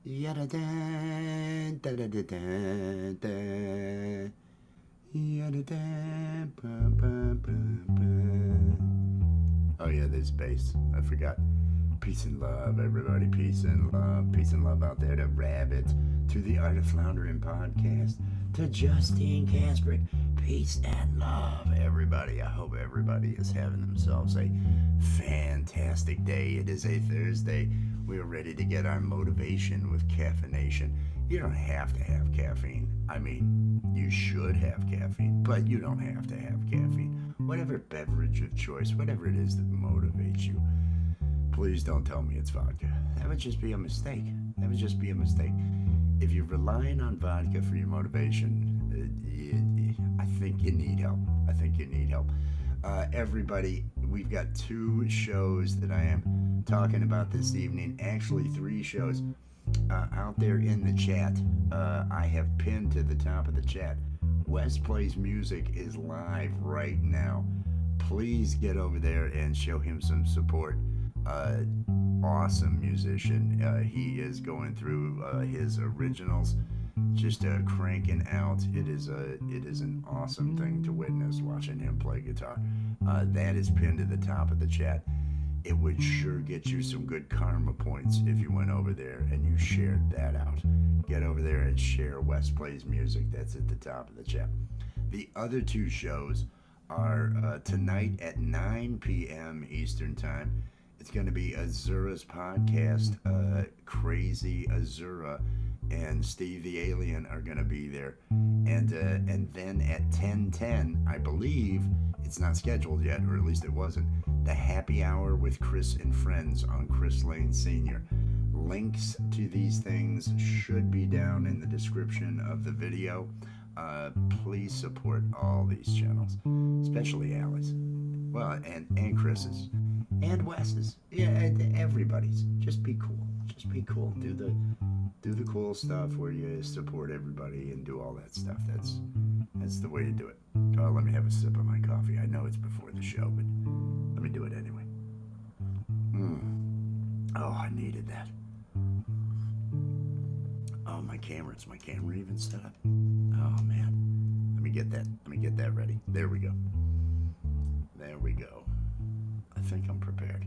Yada-da, da-da-da-da, da. Yada-da, ba-ba-ba-ba. Oh yeah, there's bass. I forgot. Peace and love, everybody. Peace and love. Peace and love out there to Rabbit, to the Art of Floundering podcast, to Justine Casbrick. Peace and love, everybody. I hope everybody is having themselves a fantastic day. It is a Thursday. We are ready to get our motivation with Caffeination. You don't have to have caffeine. I mean, you should have caffeine, but you don't have to have caffeine. Whatever beverage of choice, whatever it is that motivates you, please don't tell me it's vodka. That would just be a mistake. That would just be a mistake. If you're relying on vodka for your motivation, I think you need help. I think you need help. Everybody, we've got 2 shows that I am talking about this evening. Actually, 3 shows out there in the chat. I have pinned to the top of the chat. Wes Plays Music is live right now. Please get over there and show him some support. Awesome musician. He is going through his originals, just cranking out. It is an awesome thing to witness, watching him play guitar. That is pinned to the top of the chat. It would sure get you some good karma points if you went over there and you shared that out. Get over there and share Wes Plays Music. That's at the top of the chat. The other 2 shows are tonight at 9 p.m. Eastern Time. It's going to be Azura's podcast, Crazy Azura, and Steve the Alien are going to be there. And then at 10:10, I believe, it's not scheduled yet, or at least it wasn't, the Happy Hour with Chris and Friends on Chris Lane Sr. Links to these things should be down in the description of the video. Please support all these channels, especially Alice. Well, and Chris's. And Wes's. Yeah, everybody's. Just be cool. Just be cool. Do the cool stuff where you support everybody and do all that stuff. That's the way to do it. Oh, let me have a sip of my coffee. I know it's before the show, but let me do it anyway. Oh, I needed that. Oh, my camera. Is my camera even set up? Oh, man. Let me get that ready. There we go. There we go. I think I'm prepared.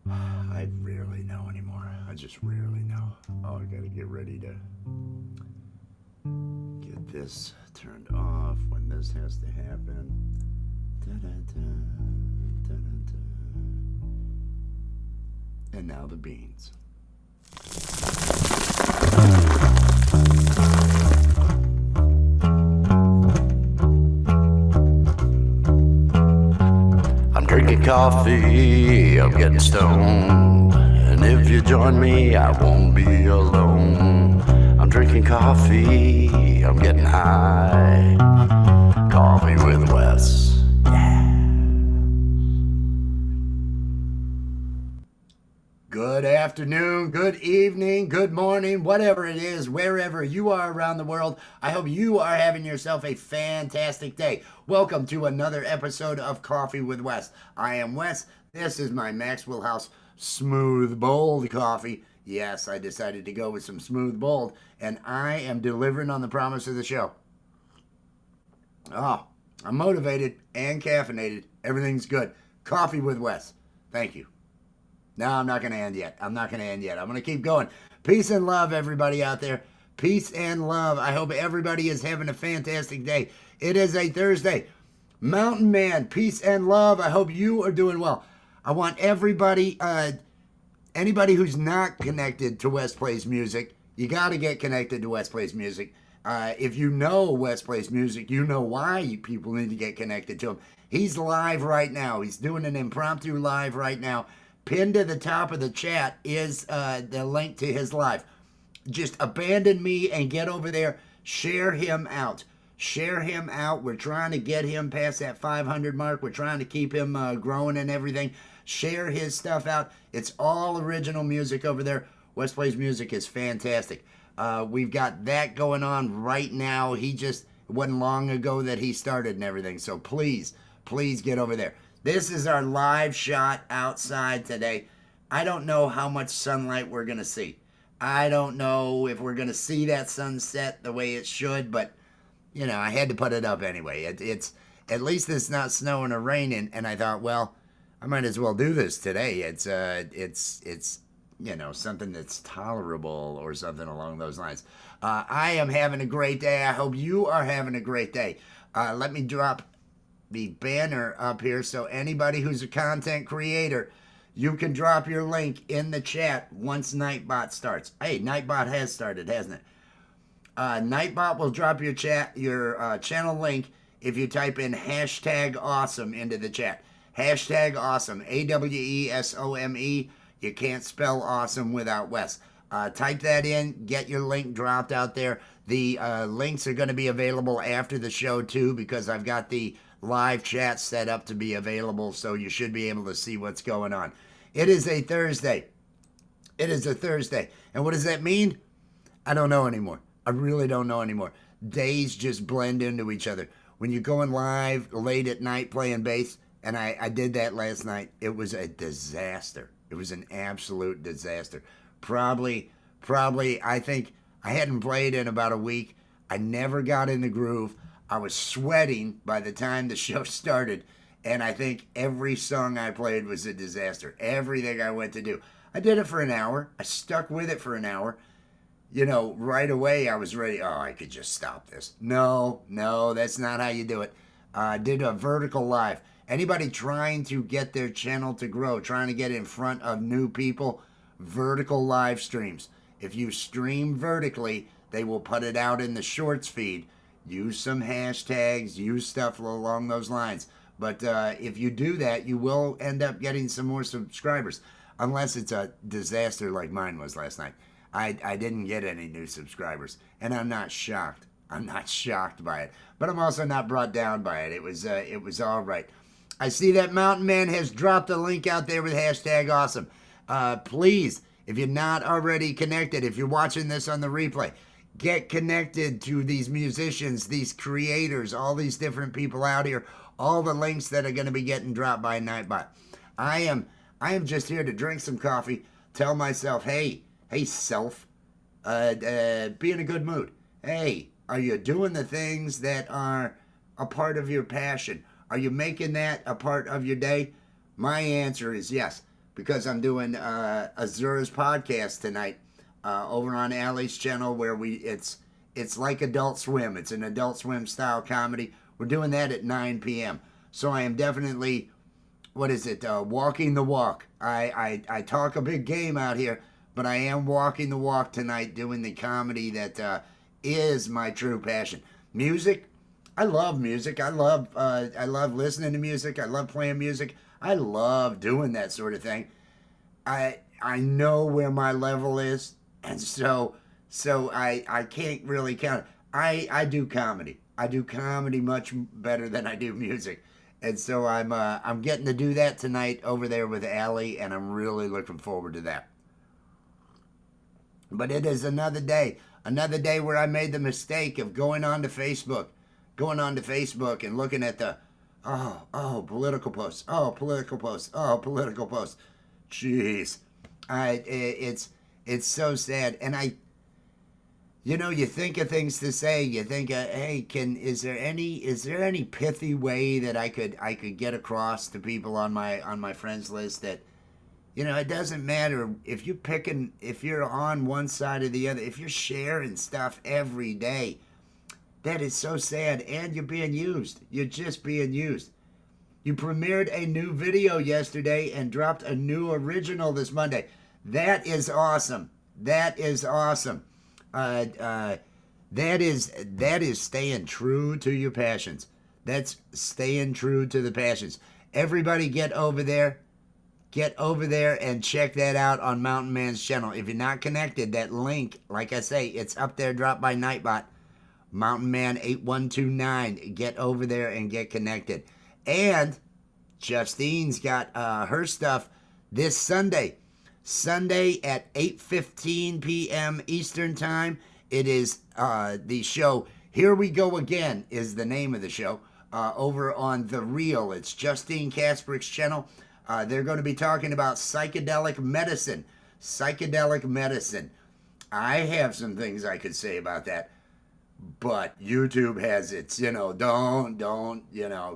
I rarely know anymore. I just rarely know. Oh, I gotta get ready to get this turned off when this has to happen. Da-da-da, da-da-da. And now the beans. Drinking coffee, I'm getting stoned. And if you join me, I won't be alone. I'm drinking coffee, I'm getting high. Coffee with Wes. Yeah. Good afternoon, good evening, good morning, whatever it is, wherever you are around the world. I hope you are having yourself a fantastic day. Welcome to another episode of Coffee with Wes. I am Wes. This is my Maxwell House Smooth Bold coffee. Yes, I decided to go with some Smooth Bold, and I am delivering on the promise of the show. Oh, I'm motivated and caffeinated. Everything's good. Coffee with Wes. Thank you. No, I'm not going to end yet. I'm going to keep going. Peace and love, everybody out there. Peace and love. I hope everybody is having a fantastic day. It is a Thursday. Mountain Man, peace and love. I hope you are doing well. I want everybody, anybody who's not connected to Wes Plays Music, you got to get connected to Wes Plays Music. If you know Wes Plays Music, you know why people need to get connected to him. He's live right now. He's doing an impromptu live right now. Pinned to the top of the chat is the link to his live. Just abandon me and get over there. Share him out. Share him out. We're trying to get him past that 500 mark. We're trying to keep him growing and everything. Share his stuff out. It's all original music over there. Wes Plays Music is fantastic. We've got that going on right now. It wasn't long ago that he started and everything. So please get over there. This is our live shot outside today. I don't know how much sunlight we're going to see. I don't know if we're going to see that sunset the way it should, but, you know, I had to put it up anyway. It's at least it's not snowing or raining, and I thought, well, I might as well do this today. It's you know, something that's tolerable or something along those lines. I am having a great day. I hope you are having a great day. Let me drop the banner up here so anybody who's a content creator, you can drop your link in the chat once Nightbot starts. Hey, Nightbot has started, hasn't it? Nightbot will drop your channel link if you type in hashtag awesome into the chat. Hashtag awesome, AWESOME. You can't spell awesome without Wes. Type that in, get your link dropped out there. The links are going to be available after the show too, because I've got the live chat set up to be available, so you should be able to see what's going on. It is a Thursday. It is a Thursday. And what does that mean? I don't know anymore. I really don't know anymore. Days just blend into each other. When you're going live late at night playing bass, and I did that last night, it was a disaster. It was an absolute disaster. Probably, I think I hadn't played in about a week. I never got in the groove. I was sweating by the time the show started, and I think every song I played was a disaster. Everything I went to do. I did it for an hour. I stuck with it for an hour. You know, right away I was ready. Oh, I could just stop this. No, that's not how you do it. I did a vertical live. Anybody trying to get their channel to grow, trying to get in front of new people, vertical live streams. If you stream vertically, they will put it out in the shorts feed. Use some hashtags, use stuff along those lines. But if you do that, you will end up getting some more subscribers. Unless it's a disaster like mine was last night. I didn't get any new subscribers. And I'm not shocked. I'm not shocked by it. But I'm also not brought down by it. It was all right. I see that Mountain Man has dropped a link out there with hashtag awesome. Please, if you're not already connected, if you're watching this on the replay, get connected to these musicians, these creators, all these different people out here, all the links that are going to be getting dropped by Nightbot. I am just here to drink some coffee, tell myself, hey self, be in a good mood. Hey, are you doing the things that are a part of your passion? Are you making that a part of your day? My answer is yes, because I'm doing Azura's podcast tonight over on Allie's channel, where it's like Adult Swim. It's an Adult Swim style comedy. We're doing that at 9 p.m. So I am definitely, walking the walk. I talk a big game out here, but I am walking the walk tonight, doing the comedy that is my true passion. Music. I love music. I love listening to music. I love playing music. I love doing that sort of thing. I know where my level is, and so I can't really count it. I do comedy. I do comedy much better than I do music, and so I'm getting to do that tonight over there with Allie, and I'm really looking forward to that. But it is another day where I made the mistake of going on to Facebook and looking at the political posts. Jeez, it's so sad. And you think of things to say. You think, hey, is there any pithy way that I could get across to people on my friends list that, it doesn't matter if you're on one side or the other, if you're sharing stuff every day. That is so sad, and you're being used. You're just being used. You premiered a new video yesterday and dropped a new original this Monday. That is awesome. That is awesome. That is staying true to your passions. That's staying true to the passions. Everybody get over there and check that out on Mountain Man's channel. If you're not connected, that link, like I say, it's up there, dropped by Nightbot. Mountain Man 8129. Get over there and get connected. And Justine's got her stuff this Sunday at 8:15 p.m. Eastern Time. It is the show Here We Go Again is the name of the show over on The Real. It's Justine Kasperik's channel. They're going to be talking about psychedelic medicine. I have some things I could say about that, but YouTube has its, don't,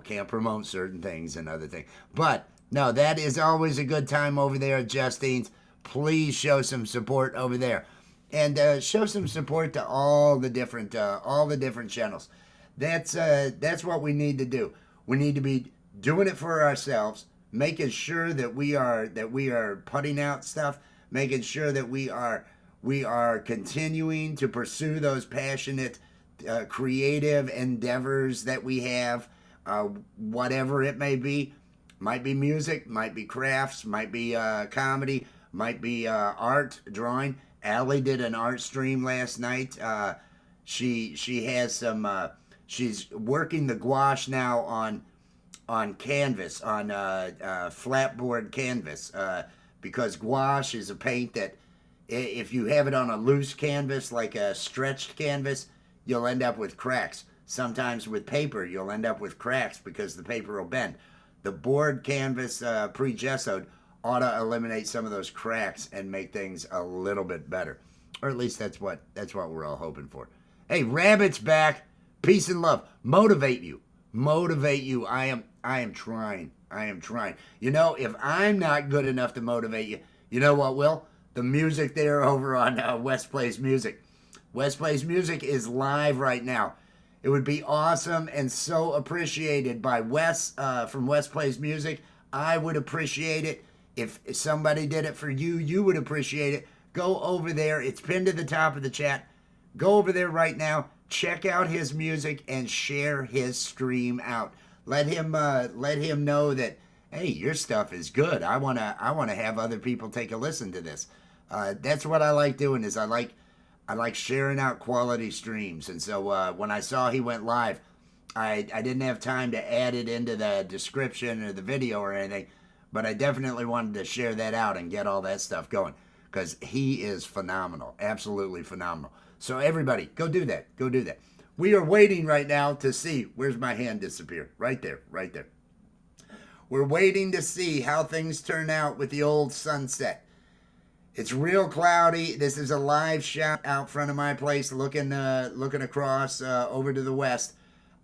can't promote certain things and other things. But no, that is always a good time over there at Justine's. Please show some support over there, and show some support to all the different channels. That's what we need to do. We need to be doing it for ourselves, making sure that we are putting out stuff, making sure that we are continuing to pursue those passionate, creative endeavors that we have, whatever it may be. Might be music, might be crafts, might be comedy, might be art, drawing. Allie did an art stream last night. She has some. She's working the gouache now on canvas, on flatboard canvas, because gouache is a paint that if you have it on a loose canvas, like a stretched canvas, you'll end up with cracks. Sometimes with paper, you'll end up with cracks because the paper will bend. The board canvas pre-gessoed ought to eliminate some of those cracks and make things a little bit better. Or at least that's what we're all hoping for. Hey, Rabbit's back. Peace and love. Motivate you. I am trying. If I'm not good enough to motivate you, you know what will? The music there over on West Plays Music. West Plays Music is live right now. It would be awesome and so appreciated by Wes from West Plays Music. I would appreciate it. If somebody did it for you, you would appreciate it. Go over there. It's pinned to the top of the chat. Go over there right now. Check out his music and share his stream out. Let him know that, hey, your stuff is good. I wanna have other people take a listen to this. That's what I like doing. Is I like sharing out quality streams. And so when I saw he went live, I didn't have time to add it into the description or the video or anything, but I definitely wanted to share that out and get all that stuff going because he is phenomenal, absolutely phenomenal. So everybody, go do that. Go do that. We are waiting right now to see, where's my hand disappear? Right there, right there. We're waiting to see how things turn out with the old sunset. It's real cloudy. This is a live shot out front of my place looking across over to the west.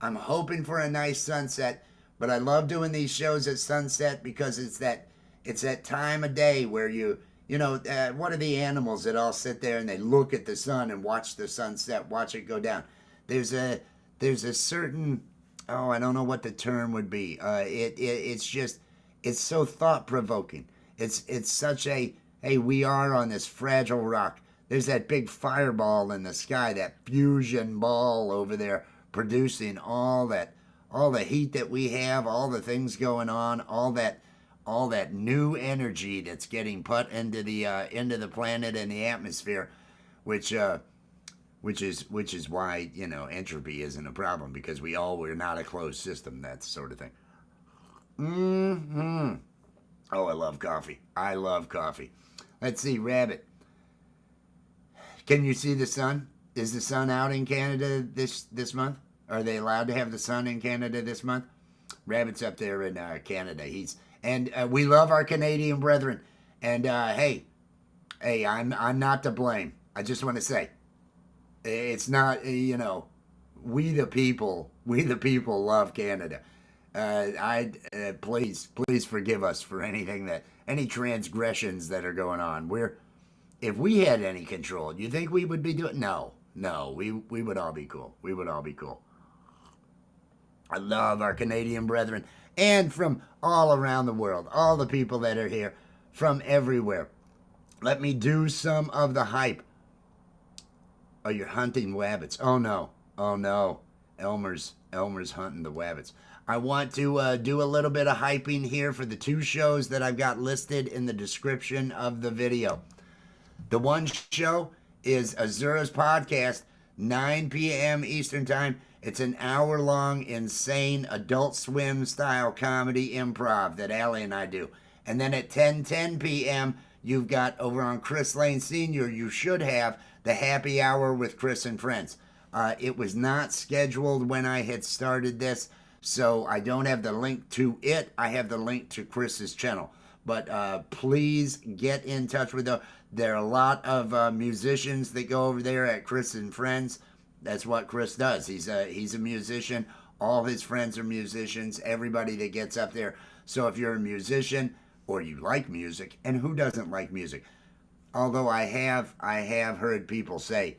I'm hoping for a nice sunset, but I love doing these shows at sunset because it's that time of day where what are the animals that all sit there and they look at the sun and watch the sunset, watch it go down. There's a certain, I don't know what the term would be. It's so thought provoking. It's such a, hey, we are on this fragile rock. There's that big fireball in the sky, that fusion ball over there producing all the heat that we have, all the things going on, all that new energy that's getting put into the planet and the atmosphere, which is why entropy isn't a problem, because we're not a closed system, that sort of thing. Oh, I love coffee. Let's see, Rabbit. Can you see the sun? Is the sun out in Canada this month? Are they allowed to have the sun in Canada this month? Rabbit's up there in Canada. We love our Canadian brethren. And hey, I'm not to blame. I just want to say, it's not, we the people love Canada. Please forgive us for any transgressions that are going on. If we had any control, do you think we would be doing? No, we would all be cool. I love our Canadian brethren, and from all around the world, all the people that are here from everywhere. Let me do some of the hype. Oh, you're hunting wabbits. Oh no. Elmer's hunting the wabbits. I want to do a little bit of hyping here for the two shows that I've got listed in the description of the video. The one show is Azura's podcast, 9 p.m. Eastern Time. It's an hour-long, insane Adult Swim-style comedy improv that Allie and I do. And then at 10:10 p.m., you've got over on Chris Lane Sr., you should have the Happy Hour with Chris and Friends. It was not scheduled when I had started this, so I don't have the link to it. I have the link to Chris's channel. But please get in touch with them. There are a lot of musicians that go over there at Chris and Friends. That's what Chris does. He's a musician. All his friends are musicians. Everybody that gets up there. So if you're a musician or you like music, and who doesn't like music? Although I have heard people say,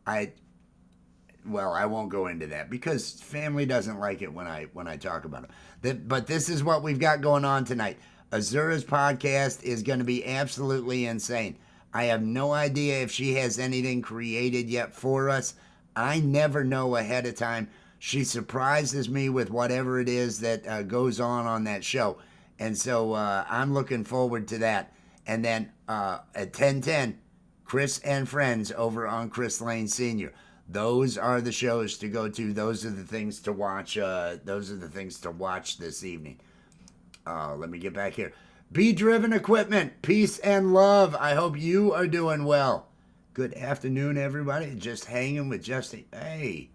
well, I won't go into that because family doesn't like it when I talk about it. But this is what we've got going on tonight. Azura's podcast is going to be absolutely insane. I have no idea if she has anything created yet for us. I never know ahead of time. She surprises me with whatever it is that goes on that show. And so I'm looking forward to that. And then at 10:10, Chris and Friends over on Chris Lane Sr. Those are the shows to go to. Those are the things to watch. Those are the things to watch this evening. Let me get back here. Be Driven Equipment, peace and love. I hope you are doing well. Good afternoon, everybody. Just hanging with Justin. Hey,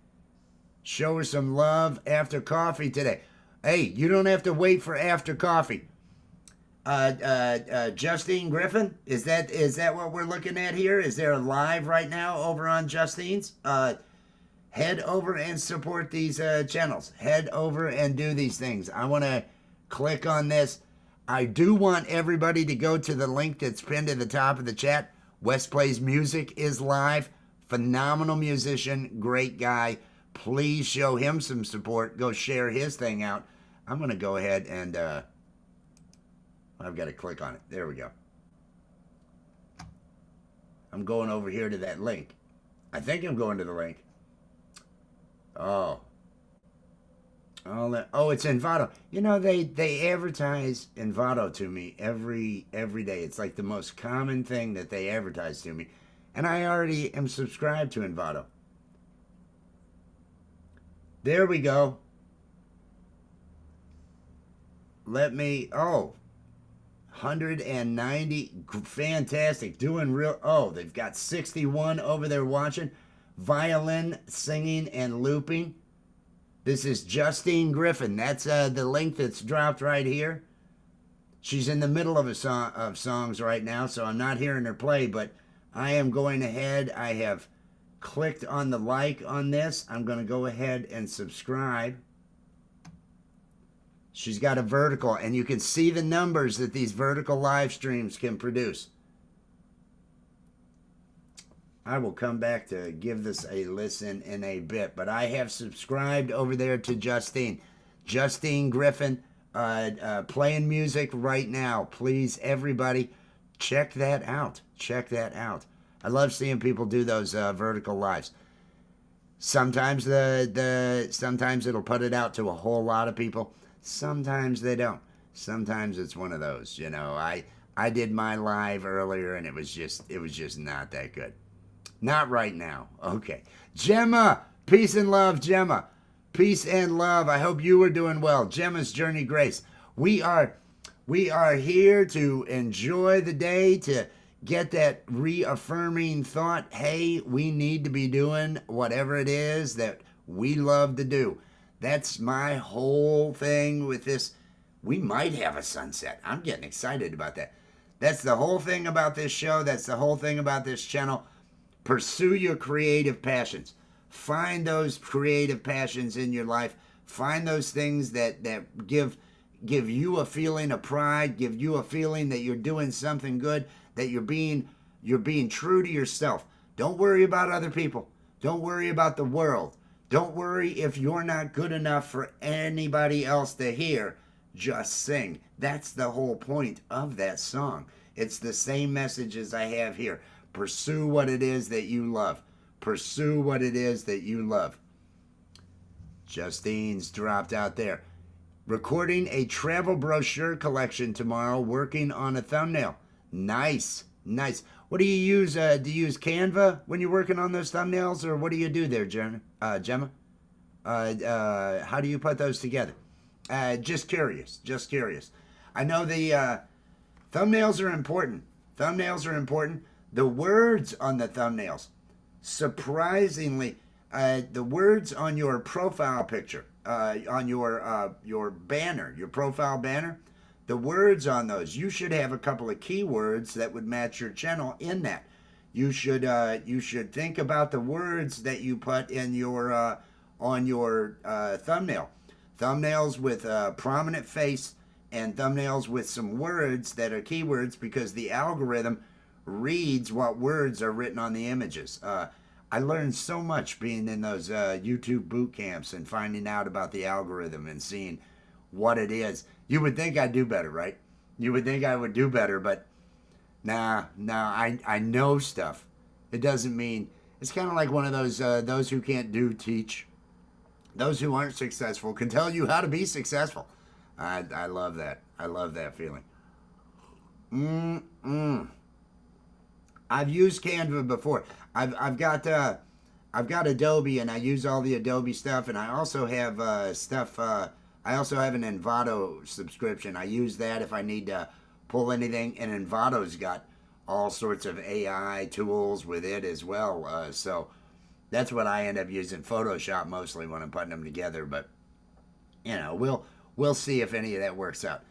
show her some love after coffee today. Hey, you don't have to wait for after coffee. Justine Griffin, is that what we're looking at here? Is there a live right now over on Justine's? Head over and support these channels. Head over and do these things. I want to click on this. I do want everybody to go to the link that's pinned at the top of the chat. West Plays Music is live. Phenomenal musician, great guy. Please show him some support. Go share his thing out. I'm going to go ahead and I've got to click on it. There we go. I'm going over here to that link. I think I'm going to the link. Oh, it's Envato. You know, they advertise Envato to me every day. It's like the most common thing that they advertise to me. And I already am subscribed to Envato. There we go. Let me, 190, fantastic, doing real, they've got 61 over there watching. Violin, singing, and looping. This is Justine Griffin. That's the link that's dropped right here. She's in the middle of songs right now, so I'm not hearing her play, but I am going ahead. I have clicked on the like on this. I'm going to go ahead and subscribe. She's got a vertical, and you can see the numbers that these vertical live streams can produce. I will come back to give this a listen in a bit, but I have subscribed over there to Justine. Justine Griffin, playing music right now. Please, everybody, check that out. Check that out. I love seeing people do those vertical lives. Sometimes sometimes it'll put it out to a whole lot of people. Sometimes they don't. Sometimes it's one of those. You know, I did my live earlier, and it was just not that good. Not right now. Okay. Gemma, peace and love, Gemma. Peace and love. I hope you are doing well. Gemma's Journey Grace. We are here to enjoy the day, to get that reaffirming thought. Hey, we need to be doing whatever it is that we love to do. That's my whole thing with this. We might have a sunset. I'm getting excited about that. That's the whole thing about this show. That's the whole thing about this channel. Pursue your creative passions. Find those creative passions in your life. Find those things that give you a feeling of pride, give you a feeling that you're doing something good, that you're being true to yourself. Don't worry about other people. Don't worry about the world. Don't worry if you're not good enough for anybody else to hear. Just sing. That's the whole point of that song. It's the same message as I have here. Pursue what it is that you love. Pursue what it is that you love. Justine's dropped out there. Recording a travel brochure collection tomorrow, working on a thumbnail. Nice, nice. What do you use? Do you use Canva when you're working on those thumbnails, or what do you do there, Gemma? How do you put those together? Just curious, just curious. I know the thumbnails are important. Thumbnails are important. The words on the thumbnails, surprisingly, the words on your profile picture, on your banner, your profile banner, the words on those. You should have a couple of keywords that would match your channel in that. You should think about the words that you put in your on your thumbnail. Thumbnails with a prominent face and thumbnails with some words that are keywords, because the algorithm reads what words are written on the images. I learned so much being in those YouTube boot camps and finding out about the algorithm and seeing what it is. You would think I'd do better, right? You would think I would do better, but nah, I know stuff. It doesn't mean, it's kind of like one of those who can't do teach. Those who aren't successful can tell you how to be successful. I love that. I love that feeling. I've used Canva before. I've got Adobe, and I use all the Adobe stuff, and I also have stuff. I also have an Envato subscription. I use that if I need to pull anything, and Envato's got all sorts of AI tools with it as well. So that's what I end up using. Photoshop mostly when I'm putting them together, but you know, we'll see if any of that works out.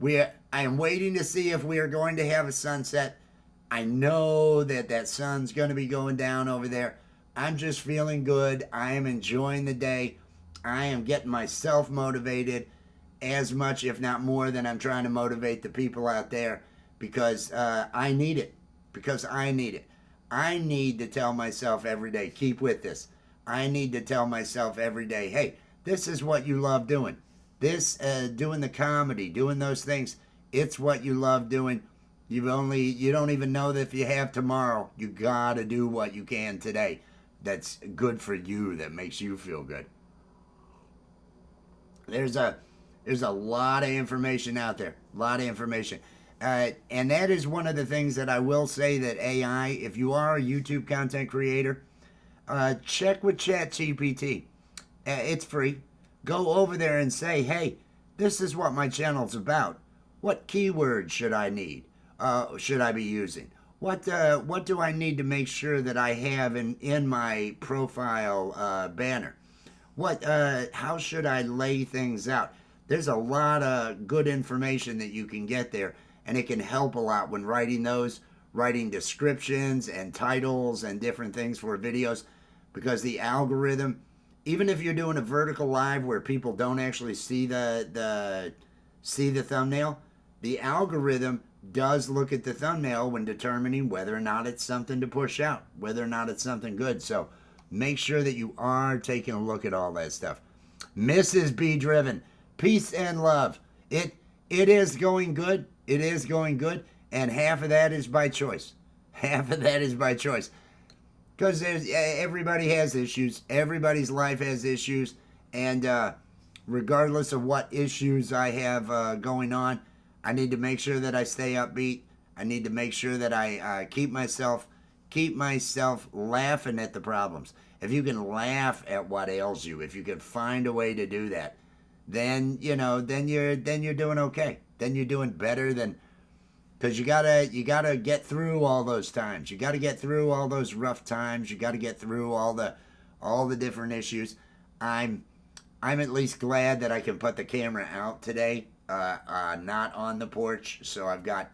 I am waiting to see if we are going to have a sunset. I know that sun's going to be going down over there. I'm just feeling good. I am enjoying the day. I am getting myself motivated as much, if not more, than I'm trying to motivate the people out there, because I need it. Because I need it. I need to tell myself every day, keep with this. I need to tell myself every day, hey, this is what you love doing. This, doing the comedy, doing those things, it's what you love doing. You don't even know that if you have tomorrow. You gotta do what you can today. That's good for you, that makes you feel good. There's a lot of information out there. A lot of information. And that is one of the things that I will say, that AI, if you are a YouTube content creator, check with ChatGPT. It's free. Go over there and say, hey, this is what my channel's about. What keywords should I need? Should I be using? What do I need to make sure that I have in my profile banner? How should I lay things out? There's a lot of good information that you can get there, and it can help a lot when writing descriptions and titles and different things for videos, because the algorithm, even if you're doing a vertical live where people don't actually see the thumbnail, the algorithm does look at the thumbnail when determining whether or not it's something to push out, whether or not it's something good. So make sure that you are taking a look at all that stuff. Mrs. B Driven, peace and love. It is going good. It is going good. And half of that is by choice. Half of that is by choice. Because everybody has issues. Everybody's life has issues. And regardless of what issues I have going on, I need to make sure that I stay upbeat. I need to make sure that I keep myself laughing at the problems. If you can laugh at what ails you, if you can find a way to do that, then you're doing okay. Then you're doing better than, because you gotta get through all those times. You gotta get through all those rough times. You gotta get through all the different issues. I'm at least glad that I can put the camera out today, not on the porch. So I've got,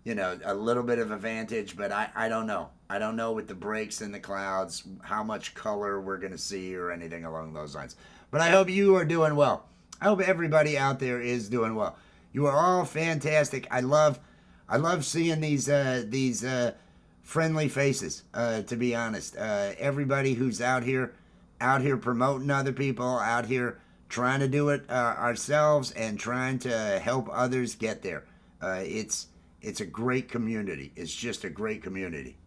a little bit of advantage, but I don't know. I don't know with the breaks in the clouds how much color we're going to see or anything along those lines. But I hope you are doing well. I hope everybody out there is doing well. You are all fantastic. I love seeing these friendly faces, to be honest. Everybody who's out here promoting other people, out here trying to do it ourselves and trying to help others get there. It's a great community. It's just a great community.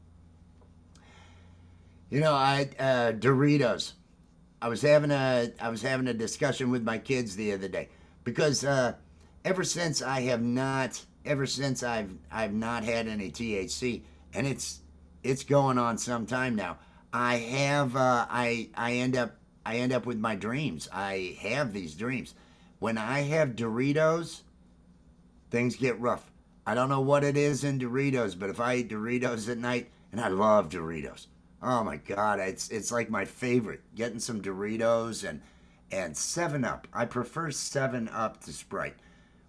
Doritos. I was having a discussion with my kids the other day, because ever since I've not had any THC, and it's going on some time now, I end up with my dreams. I have these dreams. When I have Doritos, things get rough. I don't know what it is in Doritos, but if I eat Doritos at night, and I love Doritos. Oh my God, it's like my favorite. Getting some Doritos and 7-Up. I prefer 7-Up to Sprite.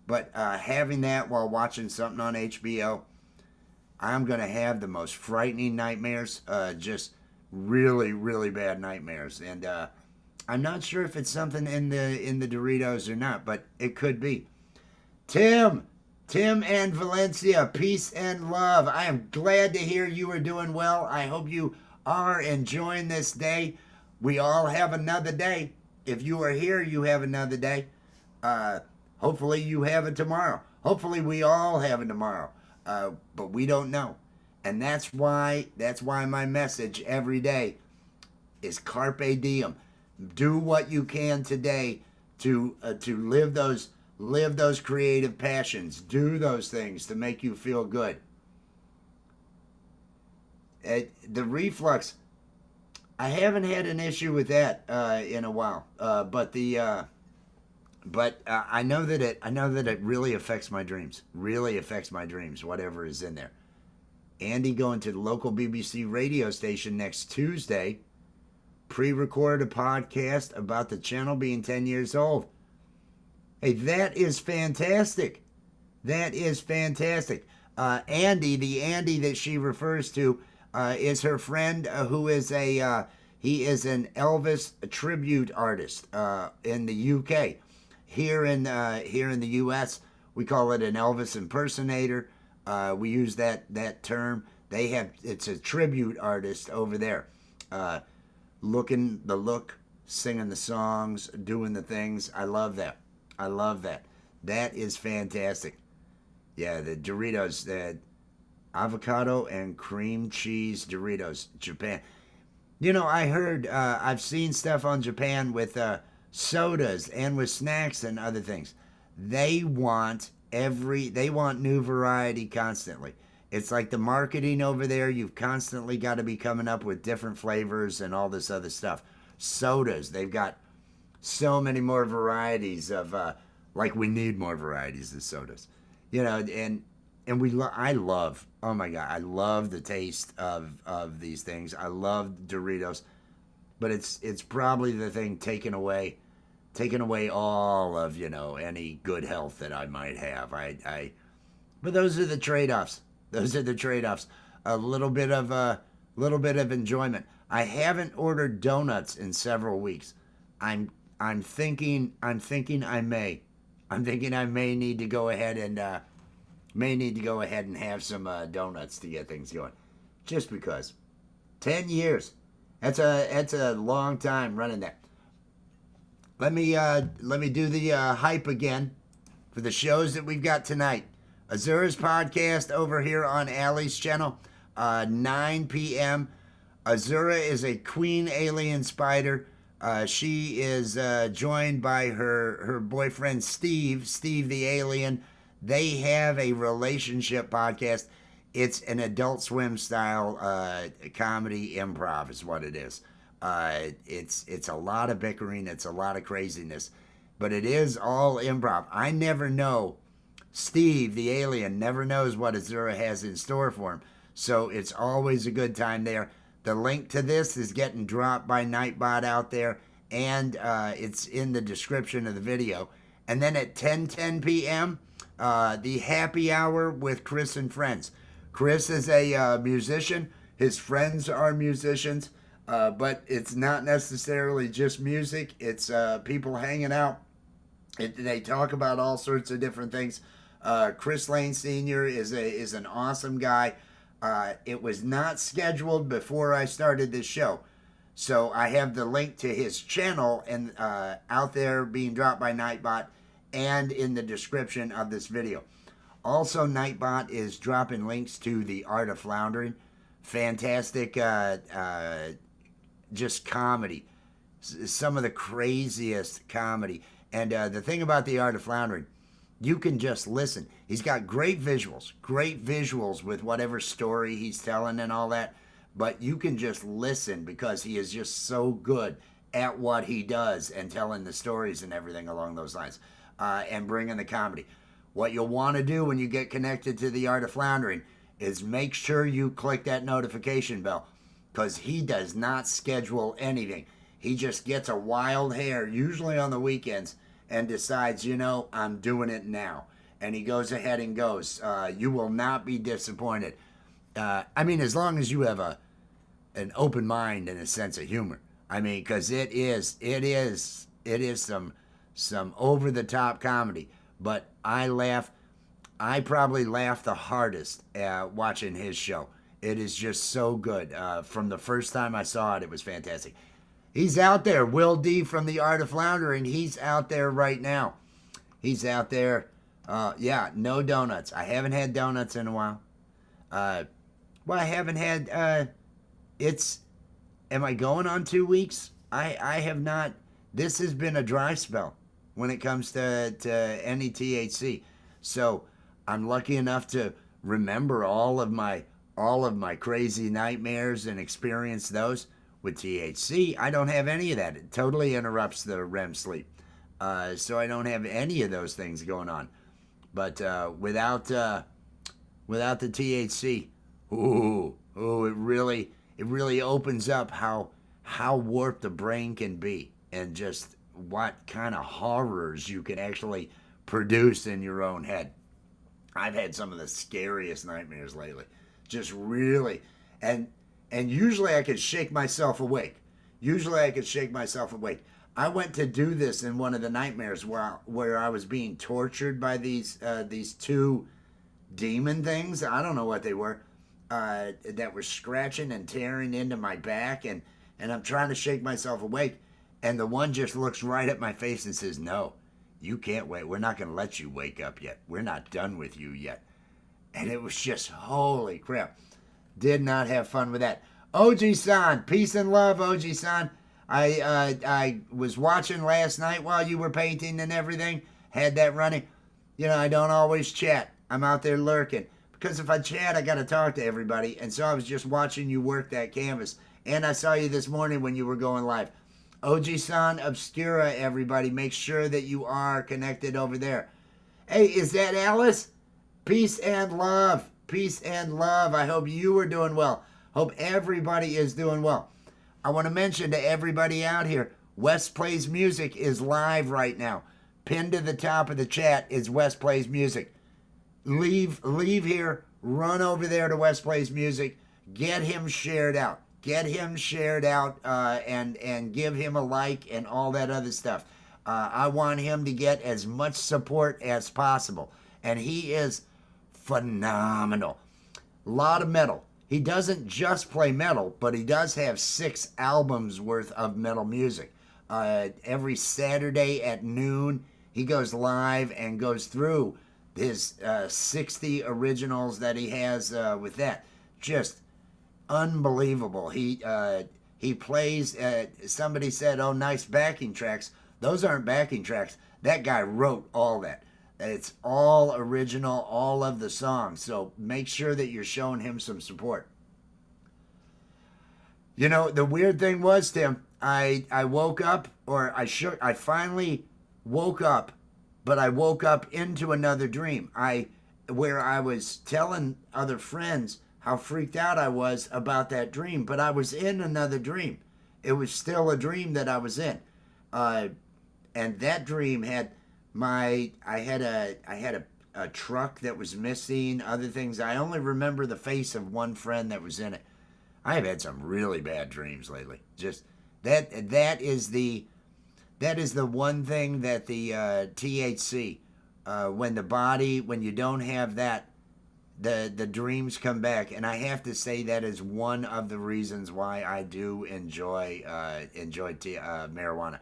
But having that while watching something on HBO, I'm going to have the most frightening nightmares, just really, really bad nightmares. And I'm not sure if it's something in the Doritos or not, but it could be. Tim and Valencia, peace and love. I am glad to hear you are doing well. I hope you are enjoying this day. We all have another day. If you are here, you have another day. Hopefully you have it tomorrow. Hopefully we all have it tomorrow. But we don't know. And that's why my message every day is carpe diem. Do what you can today to live those creative passions. Do those things to make you feel good. The reflux, I haven't had an issue with that in a while, but I know that it really affects my dreams. Really affects my dreams. Whatever is in there. Andy going to the local BBC radio station next Tuesday. Pre-record a podcast about the channel being 10 years old. Hey, that is fantastic. That is fantastic. Andy, the Andy that she refers to, is her friend who is he is an Elvis tribute artist in the UK. Here in the U.S., we call it an Elvis impersonator. We use that term. It's a tribute artist over there, looking the look, singing the songs, doing the things. I love that. I love that. That is fantastic. Yeah, the Doritos, the avocado and cream cheese Doritos, Japan. You know, I heard, I've seen stuff on Japan with sodas and with snacks and other things. They want new variety constantly. It's like the marketing over there. You've constantly got to be coming up with different flavors and all this other stuff. Sodas, they've got so many more varieties of, like we need more varieties of sodas. You know, and I love, oh my God, I love the taste of these things. I love Doritos, but it's probably the thing taking away all of, you know, any good health that I might have. But those are the trade-offs. Those are the trade-offs. A little bit of enjoyment. I haven't ordered donuts in several weeks. I'm thinking I may need to go ahead and have some donuts to get things going, just because. 10 years. That's a long time running that. Let me do the hype again for the shows that we've got tonight. Azura's podcast over here on Allie's channel, 9 p.m. Azura is a queen alien spider. She is joined by her boyfriend Steve the alien. They have a relationship podcast. It's an Adult Swim style comedy improv is what it is. It's a lot of bickering. It's a lot of craziness. But it is all improv. I never know. Steve, the alien, never knows what Azura has in store for him. So it's always a good time there. The link to this is getting dropped by Nightbot out there. And it's in the description of the video. And then at 10:10 p.m., the happy hour with Chris and friends. Chris is a musician. His friends are musicians. But it's not necessarily just music. It's people hanging out. They talk about all sorts of different things. Chris Lane Sr. is an awesome guy. It was not scheduled before I started this show. So I have the link to his channel and out there being dropped by Nightbot and in the description of this video. Also, Nightbot is dropping links to The Art of Floundering. Fantastic just comedy. Some of the craziest comedy. And the thing about The Art of Floundering, you can just listen. He's got great visuals with whatever story he's telling and all that. But you can just listen because he is just so good at what he does and telling the stories and everything along those lines and bringing the comedy. What you'll want to do when you get connected to The Art of Floundering is make sure you click that notification bell because he does not schedule anything. He just gets a wild hair, usually on the weekends, and decides, you know, I'm doing it now. and he goes ahead and goes. You will not be disappointed. I mean, as long as you have an open mind and a sense of humor. I mean, because it is some over the top comedy. But I probably laugh the hardest watching his show. It is just so good. From the first time I saw it, it was fantastic. He's out there, Will D from The Art of Floundering. He's out there right now. He's out there. Yeah, no donuts. I haven't had donuts in a while. Well, I haven't had. Am I going on 2 weeks? I have not. This has been a dry spell when it comes to any THC. So I'm lucky enough to remember all of my crazy nightmares and experience those. With THC, I don't have any of that. It totally interrupts the REM sleep. So I don't have any of those things going on. But without the THC, it really opens up how warped the brain can be, and just what kind of horrors you can actually produce in your own head. I've had some of the scariest nightmares lately. Just really, and usually I could shake myself awake. I went to do this in one of the nightmares where I was being tortured by these two demon things. I don't know what they were. That were scratching and tearing into my back, and I'm trying to shake myself awake. And the one just looks right at my face and says, "No, you can't wait. We're not going to let you wake up yet. We're not done with you yet." And it was just, holy crap. Did not have fun with that. OG-san, peace and love, OG-san. I was watching last night while you were painting and everything. Had that running. You know, I don't always chat. I'm out there lurking. Because if I chat, I got to talk to everybody. And so I was just watching you work that canvas. And I saw you this morning when you were going live. OG-san Obscura, everybody. Make sure that you are connected over there. Hey, is that Alice? Peace and love. Peace and love. I hope you are doing well. Hope everybody is doing well. I want to mention to everybody out here, West Plays Music is live right now. Pinned to the top of the chat is West Plays Music. Leave here, run over there to West Plays Music, get him shared out. And give him a like and all that other stuff. I want him to get as much support as possible. And he is phenomenal. A lot of metal. He doesn't just play metal, but he does have 6 albums worth of metal music. Every Saturday at noon, he goes live and goes through his 60 originals that he has with that. Just unbelievable. He plays, somebody said, oh, nice backing tracks. Those aren't backing tracks. That guy wrote all that. It's all original, all of the songs. So make sure that you're showing him some support. You know, the weird thing was, Tim, I woke up, or I finally woke up, but I woke up into another dream. Where I was telling other friends how freaked out I was about that dream, but I was in another dream. It was still a dream that I was in. And that dream had I had a truck that was missing, other things. I only remember the face of one friend that was in it. I have had some really bad dreams lately. Just that is the one thing that the THC, when you don't have that, the dreams come back. And I have to say that is one of the reasons why I do enjoy marijuana,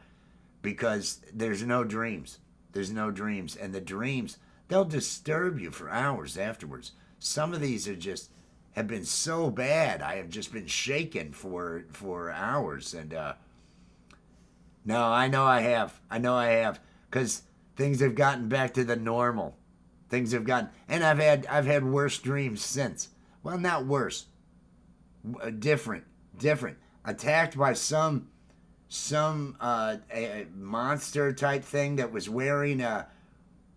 because there's no dreams. There's no dreams. And the dreams, they'll disturb you for hours afterwards. Some of these have been so bad, I have just been shaken for hours. And no, I know I have, because things have gotten back to the normal. And I've had worse dreams since. Well, not worse, different. Attacked by some a monster type thing that was wearing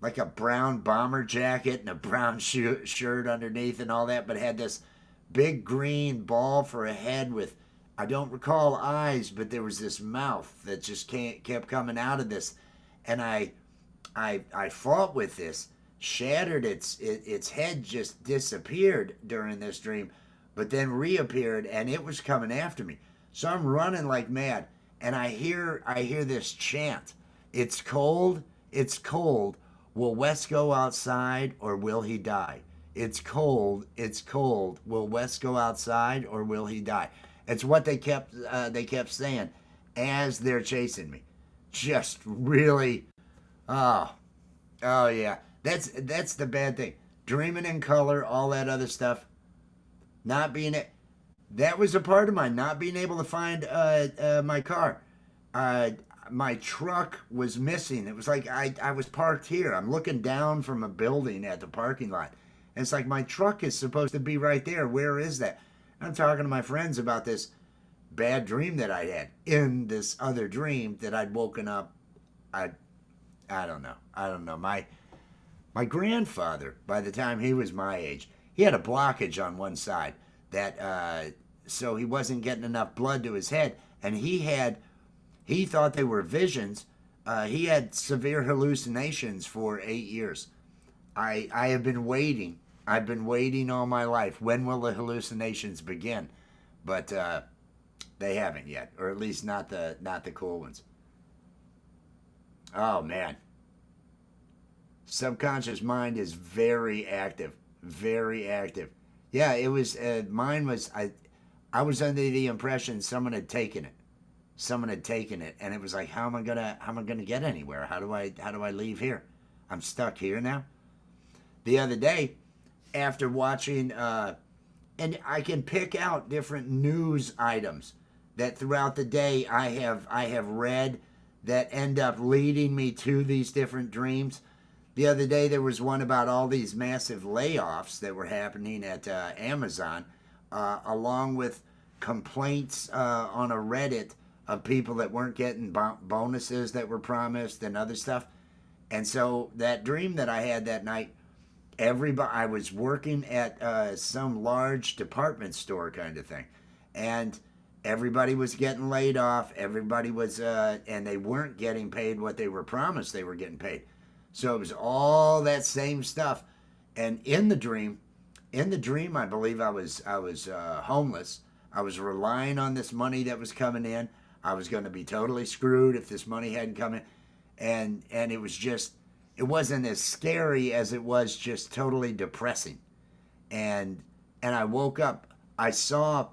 like a brown bomber jacket and a brown shirt underneath and all that, but had this big green ball for a head with, I don't recall eyes, but there was this mouth that just kept coming out of this. And I fought with this. shattered. Its head just disappeared during this dream, but then reappeared, and it was coming after me. So I'm running like mad, and I hear this chant. It's cold. It's cold. Will Wes go outside or will he die? It's cold. It's cold. Will Wes go outside or will he die? It's what they kept saying as they're chasing me. Just really, oh, oh yeah. That's the bad thing. Dreaming in color, all that other stuff. Not being it. That was a part of mine. Not being able to find my car. My truck was missing. It was like I was parked here. I'm looking down from a building at the parking lot. And it's like my truck is supposed to be right there. Where is that? I'm talking to my friends about this bad dream that I had. In this other dream that I'd woken up. I don't know. I don't know. My grandfather, by the time he was my age, he had a blockage on one side that so he wasn't getting enough blood to his head, and he thought they were visions. He had severe hallucinations for 8 years. I have been waiting. I've been waiting all my life. When will the hallucinations begin? But they haven't yet, or at least not the cool ones. Oh man, subconscious mind is very active, very active. Yeah, it was. Mine was. I was under the impression someone had taken it. Someone had taken it, and it was like, how am I gonna get anywhere? How do I leave here? I'm stuck here now. The other day, after watching, and I can pick out different news items that throughout the day I have read that end up leading me to these different dreams. The other day there was one about all these massive layoffs that were happening at Amazon, along with complaints on a Reddit of people that weren't getting bonuses that were promised and other stuff. And so that dream that I had that night, I was working at some large department store kind of thing, and everybody was getting laid off. Everybody was, and they weren't getting paid what they were promised they were getting paid. So it was all that same stuff. And in the dream, I believe I was homeless. I was relying on this money that was coming in. I was going to be totally screwed if this money hadn't come in, and it was just, it wasn't as scary as it was just totally depressing. And I woke up. I saw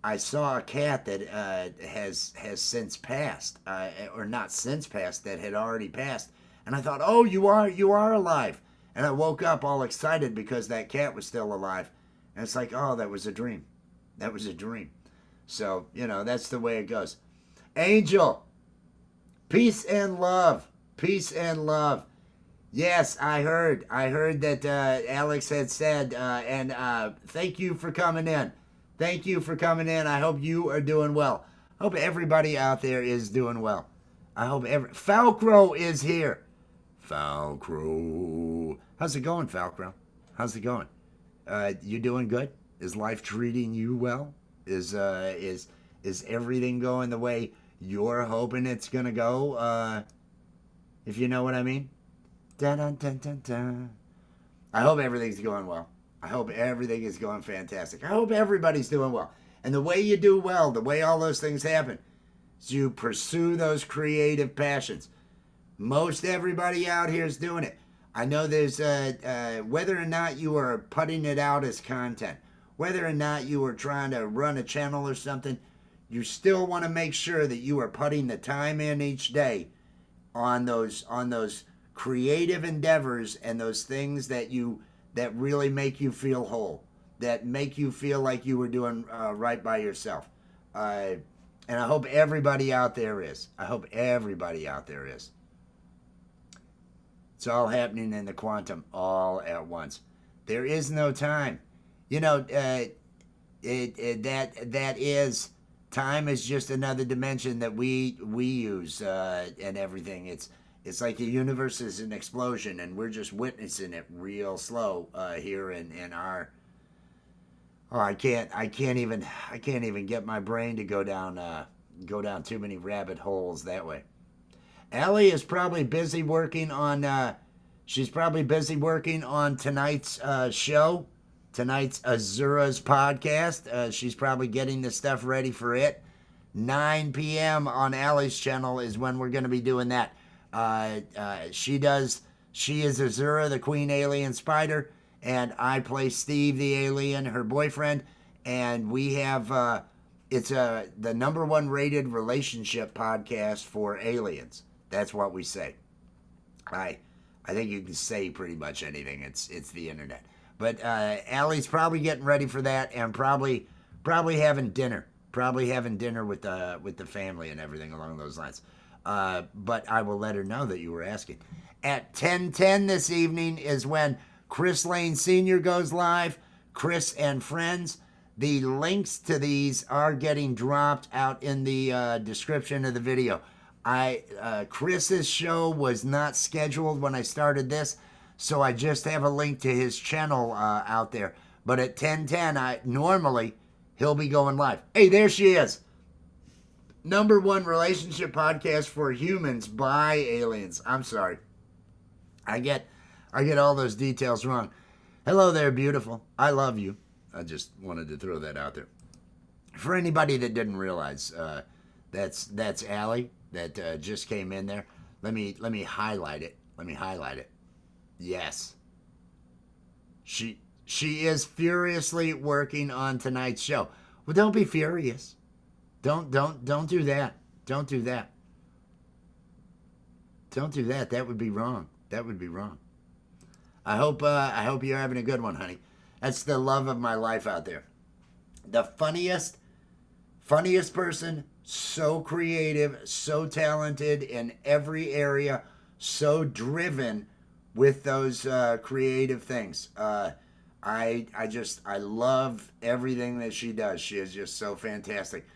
a cat that has since passed, or not since passed, that had already passed. And I thought, oh, you are alive. And I woke up all excited because that cat was still alive. And it's like, oh, that was a dream. That was a dream. So, that's the way it goes. Angel, peace and love. Peace and love. Yes, I heard that Alex had said, and thank you for coming in. Thank you for coming in. I hope you are doing well. I hope everybody out there is doing well. I hope Falcro is here. Falcro. How's it going, Falcro? How's it going? You doing good? Is life treating you well? Is everything going the way you're hoping it's gonna go? If you know what I mean. Dun, dun, dun, dun, dun. I hope everything's going well. I hope everything is going fantastic. I hope everybody's doing well. And the way you do well, the way all those things happen, is you pursue those creative passions. Most everybody out here is doing it. I know there's whether or not you are putting it out as content, whether or not you are trying to run a channel or something, you still want to make sure that you are putting the time in each day on those creative endeavors and those things that really make you feel whole, that make you feel like you were doing right by yourself. And I hope everybody out there is. I hope everybody out there is. It's all happening in the quantum all at once. There is no time. That is, time is just another dimension that we use and everything. It's like the universe is an explosion, and we're just witnessing it real slow here in our. Oh, I can't even get my brain to go down too many rabbit holes that way. Allie is probably busy working on She's probably busy working on tonight's show, tonight's Azura's podcast. She's probably getting the stuff ready for it. 9 p.m. on Allie's channel is when we're going to be doing that. She is Azura, the Queen Alien Spider, and I play Steve, the alien, her boyfriend, and we have, it's the #1 rated relationship podcast for aliens. That's what we say. I think you can say pretty much anything. It's the internet. But Allie's probably getting ready for that, and probably having dinner. Probably having dinner with the family and everything along those lines. But I will let her know that you were asking. At 10:10 this evening is when Chris Lane Sr. goes live. Chris and friends. The links to these are getting dropped out in the description of the video. Chris's show was not scheduled when I started this, so I just have a link to his channel out there. But at 10:10, normally he'll be going live. Hey, there she is. #1 relationship podcast for humans by aliens. I'm sorry. I get all those details wrong. Hello there, beautiful. I love you. I just wanted to throw that out there. For anybody that didn't realize, that's Allie that just came in there. Let me highlight it. Yes. She is furiously working on tonight's show. Well, don't be furious. Don't do that. Don't do that. Don't do that. That would be wrong. I hope you're having a good one, honey. That's the love of my life out there. The funniest person, so creative, so talented in every area, so driven with those creative things. I love everything that she does. She is just so fantastic.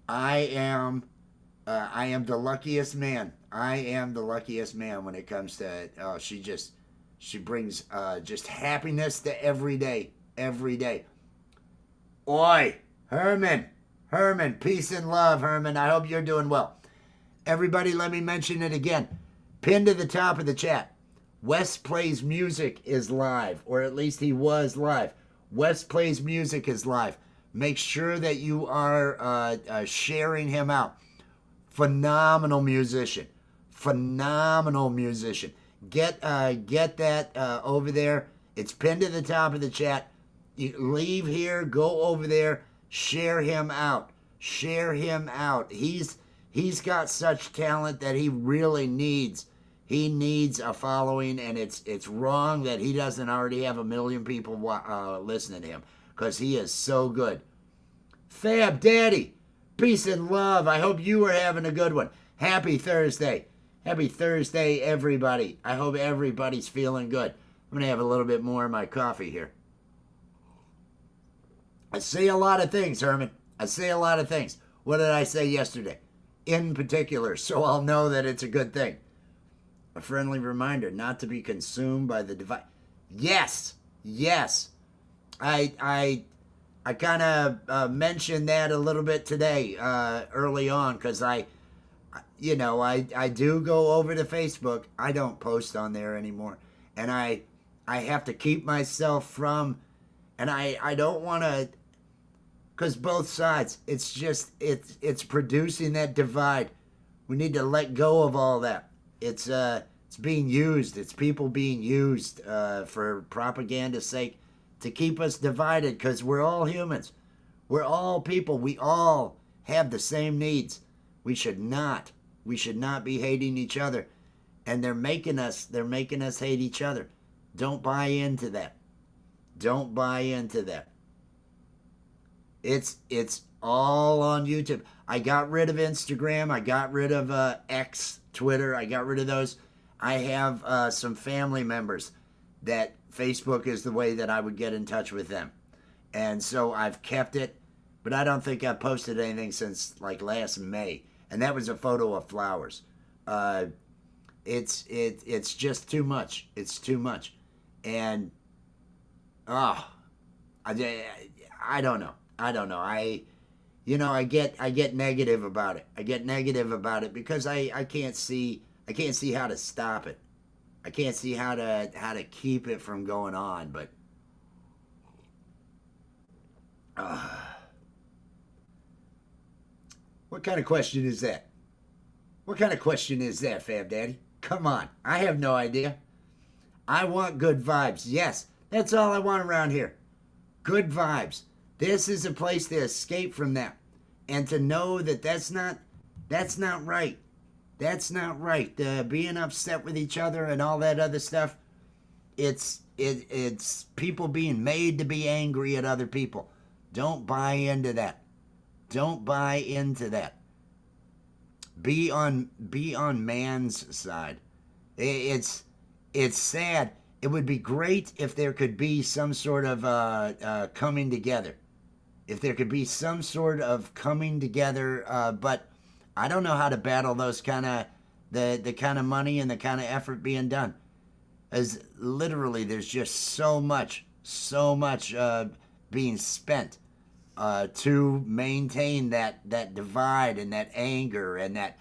I am the luckiest man. I am the luckiest man when it comes to she brings just happiness to every day. Oi, Herman, peace and love, Herman. I hope you're doing well. Everybody, let me mention it again. Pinned to the top of the chat. West Plays Music is live, or at least he was live. West Plays Music is live. Make sure that you are sharing him out. Phenomenal musician. Get that over there. It's pinned to the top of the chat. You leave here, go over there, share him out. He's got such talent that he really needs a following, and it's wrong that he doesn't already have 1 million people listening to him, because he is so good. Fab Daddy, peace and love. I hope you are having a good one. Happy Thursday, everybody. I hope everybody's feeling good. I'm going to have a little bit more of my coffee here. I say a lot of things, Herman. What did I say yesterday? In particular, so I'll know that it's a good thing. A friendly reminder not to be consumed by the device. Yes. I kind of mentioned that a little bit today, early on, because I do go over to Facebook. I don't post on there anymore, and I have to keep myself from, and I don't want to, because both sides, it's producing that divide. We need to let go of all that. It's being used. It's people being used for propaganda's sake to keep us divided, because we're all humans. We're all people. We all have the same needs. We should not be hating each other. And they're making us hate each other. Don't buy into that. It's all on YouTube. I got rid of Instagram. I got rid of X, Twitter. I got rid of those. I have some family members that Facebook is the way that I would get in touch with them. And so I've kept it, but I don't think I've posted anything since like last May. And that was a photo of flowers. It's just too much. It's too much. And I don't know. I get negative about it. Because I can't see how to stop it. I can't see how to keep it from going on, but what kind of question is that? What kind of question is that, Fab Daddy? Come on, I have no idea. I want good vibes. Yes, that's all I want around here. Good vibes. This is a place to escape from that, and to know that that's not right. That's not right. Being upset with each other and all that other stuff. It's people being made to be angry at other people. Don't buy into that. Don't buy into that. Be on man's side. It's sad. It would be great if there could be some sort of coming together. If there could be some sort of coming together, but I don't know how to battle those kind of the kind of money and the kind of effort being done. As literally, there's just so much being spent to maintain that divide and that anger and that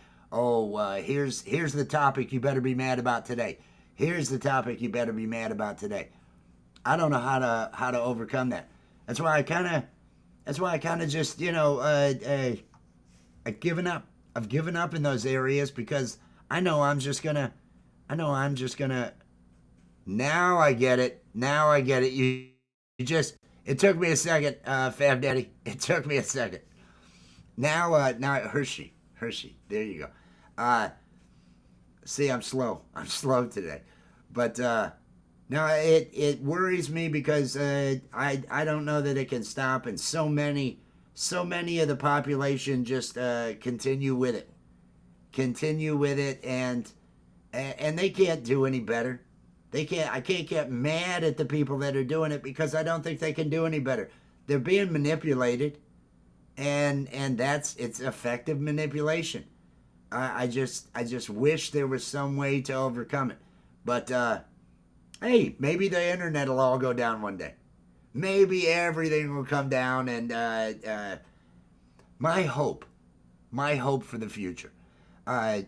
here's the topic you better be mad about today. Here's the topic you better be mad about today. I don't know how to overcome that. That's why I kind of just I've given up. I've given up in those areas because I know I'm just gonna. Now I get it. You just. It took me a second, Fab Daddy. It took me a second. Now Hershey. There you go. See, I'm slow. I'm slow today, but no, it worries me because I don't know that it can stop, and so many of the population just continue with it, and they can't do any better. I can't get mad at the people that are doing it because I don't think they can do any better. They're being manipulated, and it's effective manipulation. I just wish there was some way to overcome it. But hey, maybe the internet will all go down one day. Maybe everything will come down, and my hope for the future. My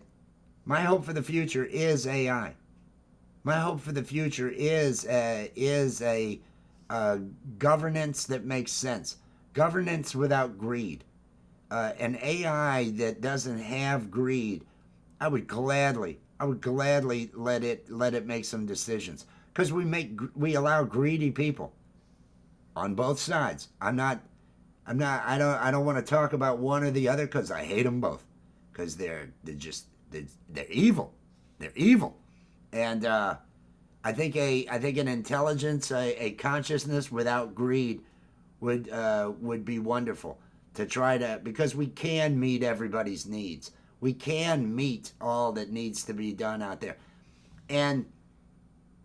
hope for the future is AI. My hope for the future is a governance that makes sense. Governance without greed. An AI that doesn't have greed. I would gladly let it make some decisions, because we allow greedy people on both sides. I don't want to talk about one or the other because I hate them both, because they're evil. They're evil. And I think an intelligence, a consciousness without greed would be wonderful to try to, because we can meet everybody's needs. We can meet all that needs to be done out there. And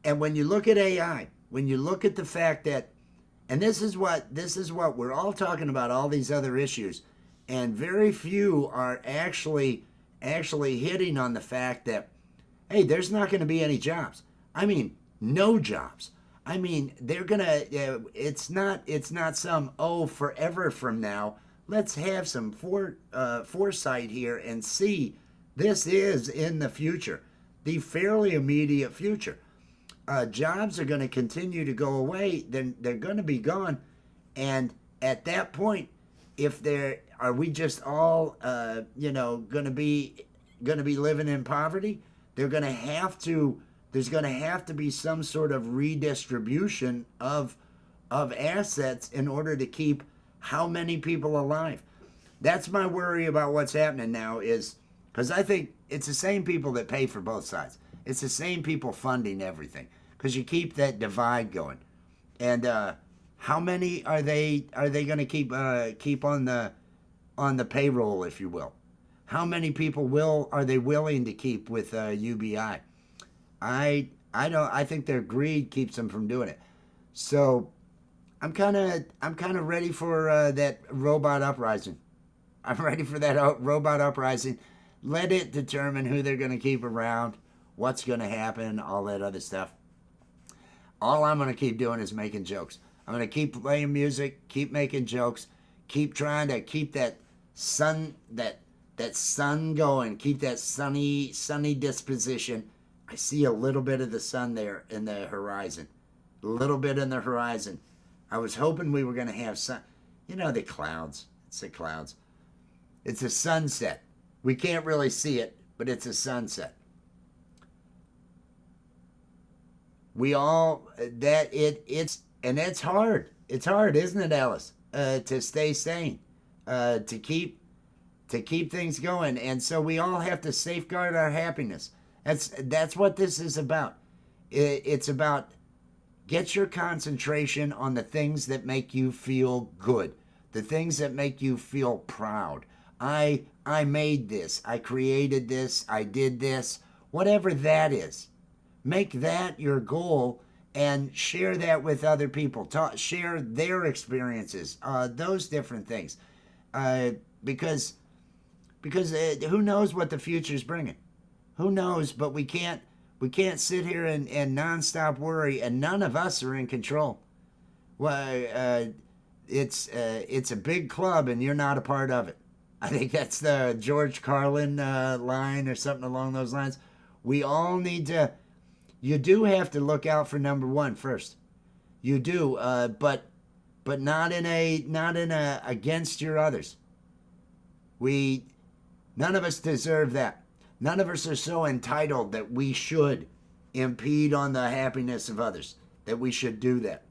when you look at AI, when you look at the fact that, and this is what we're all talking about, all these other issues, and very few are actually hitting on the fact that, hey, there's not going to be any jobs. I mean, no jobs. I mean, they're gonna. It's not some forever from now. Let's have some foresight here and see this is in the future, the fairly immediate future. Jobs are going to continue to go away. Then they're going to be gone, and at that point, are we just all going to be living in poverty? There's going to have to be some sort of redistribution of assets in order to keep how many people alive. That's my worry about what's happening now, is because I think it's the same people that pay for both sides. It's the same people funding everything, because you keep that divide going. And how many are they going to keep on the payroll, if you will? How many people are they willing to keep with UBI? I think their greed keeps them from doing it. So I'm kind of ready for that robot uprising. I'm ready for that robot uprising. Let it determine who they're going to keep around, what's going to happen, all that other stuff. All I'm going to keep doing is making jokes. I'm going to keep playing music, keep making jokes, keep trying to keep that sun going, keep that sunny disposition, I see a little bit of the sun there in the horizon. A little bit in the horizon. I was hoping we were going to have sun. You know, the clouds. It's the clouds. It's a sunset. We can't really see it, but it's a sunset. We all and it's hard. It's hard, isn't it, Alice? To stay sane, to keep things going, and so we all have to safeguard our happiness. That's what this is about. It's about get your concentration on the things that make you feel good, the things that make you feel proud. I made this. I created this. I did this. Whatever that is. Make that your goal and share that with other people. Share their experiences, those different things. Because who knows what the future's bringing? Who knows? But we can't sit here and nonstop worry, and none of us are in control. Well, it's a big club, and you're not a part of it. I think that's the George Carlin line or something along those lines. We all need to. You do have to look out for number one first. You do, but not in a against your others. None of us deserve that. None of us are so entitled that we should impede on the happiness of others. That we should do that.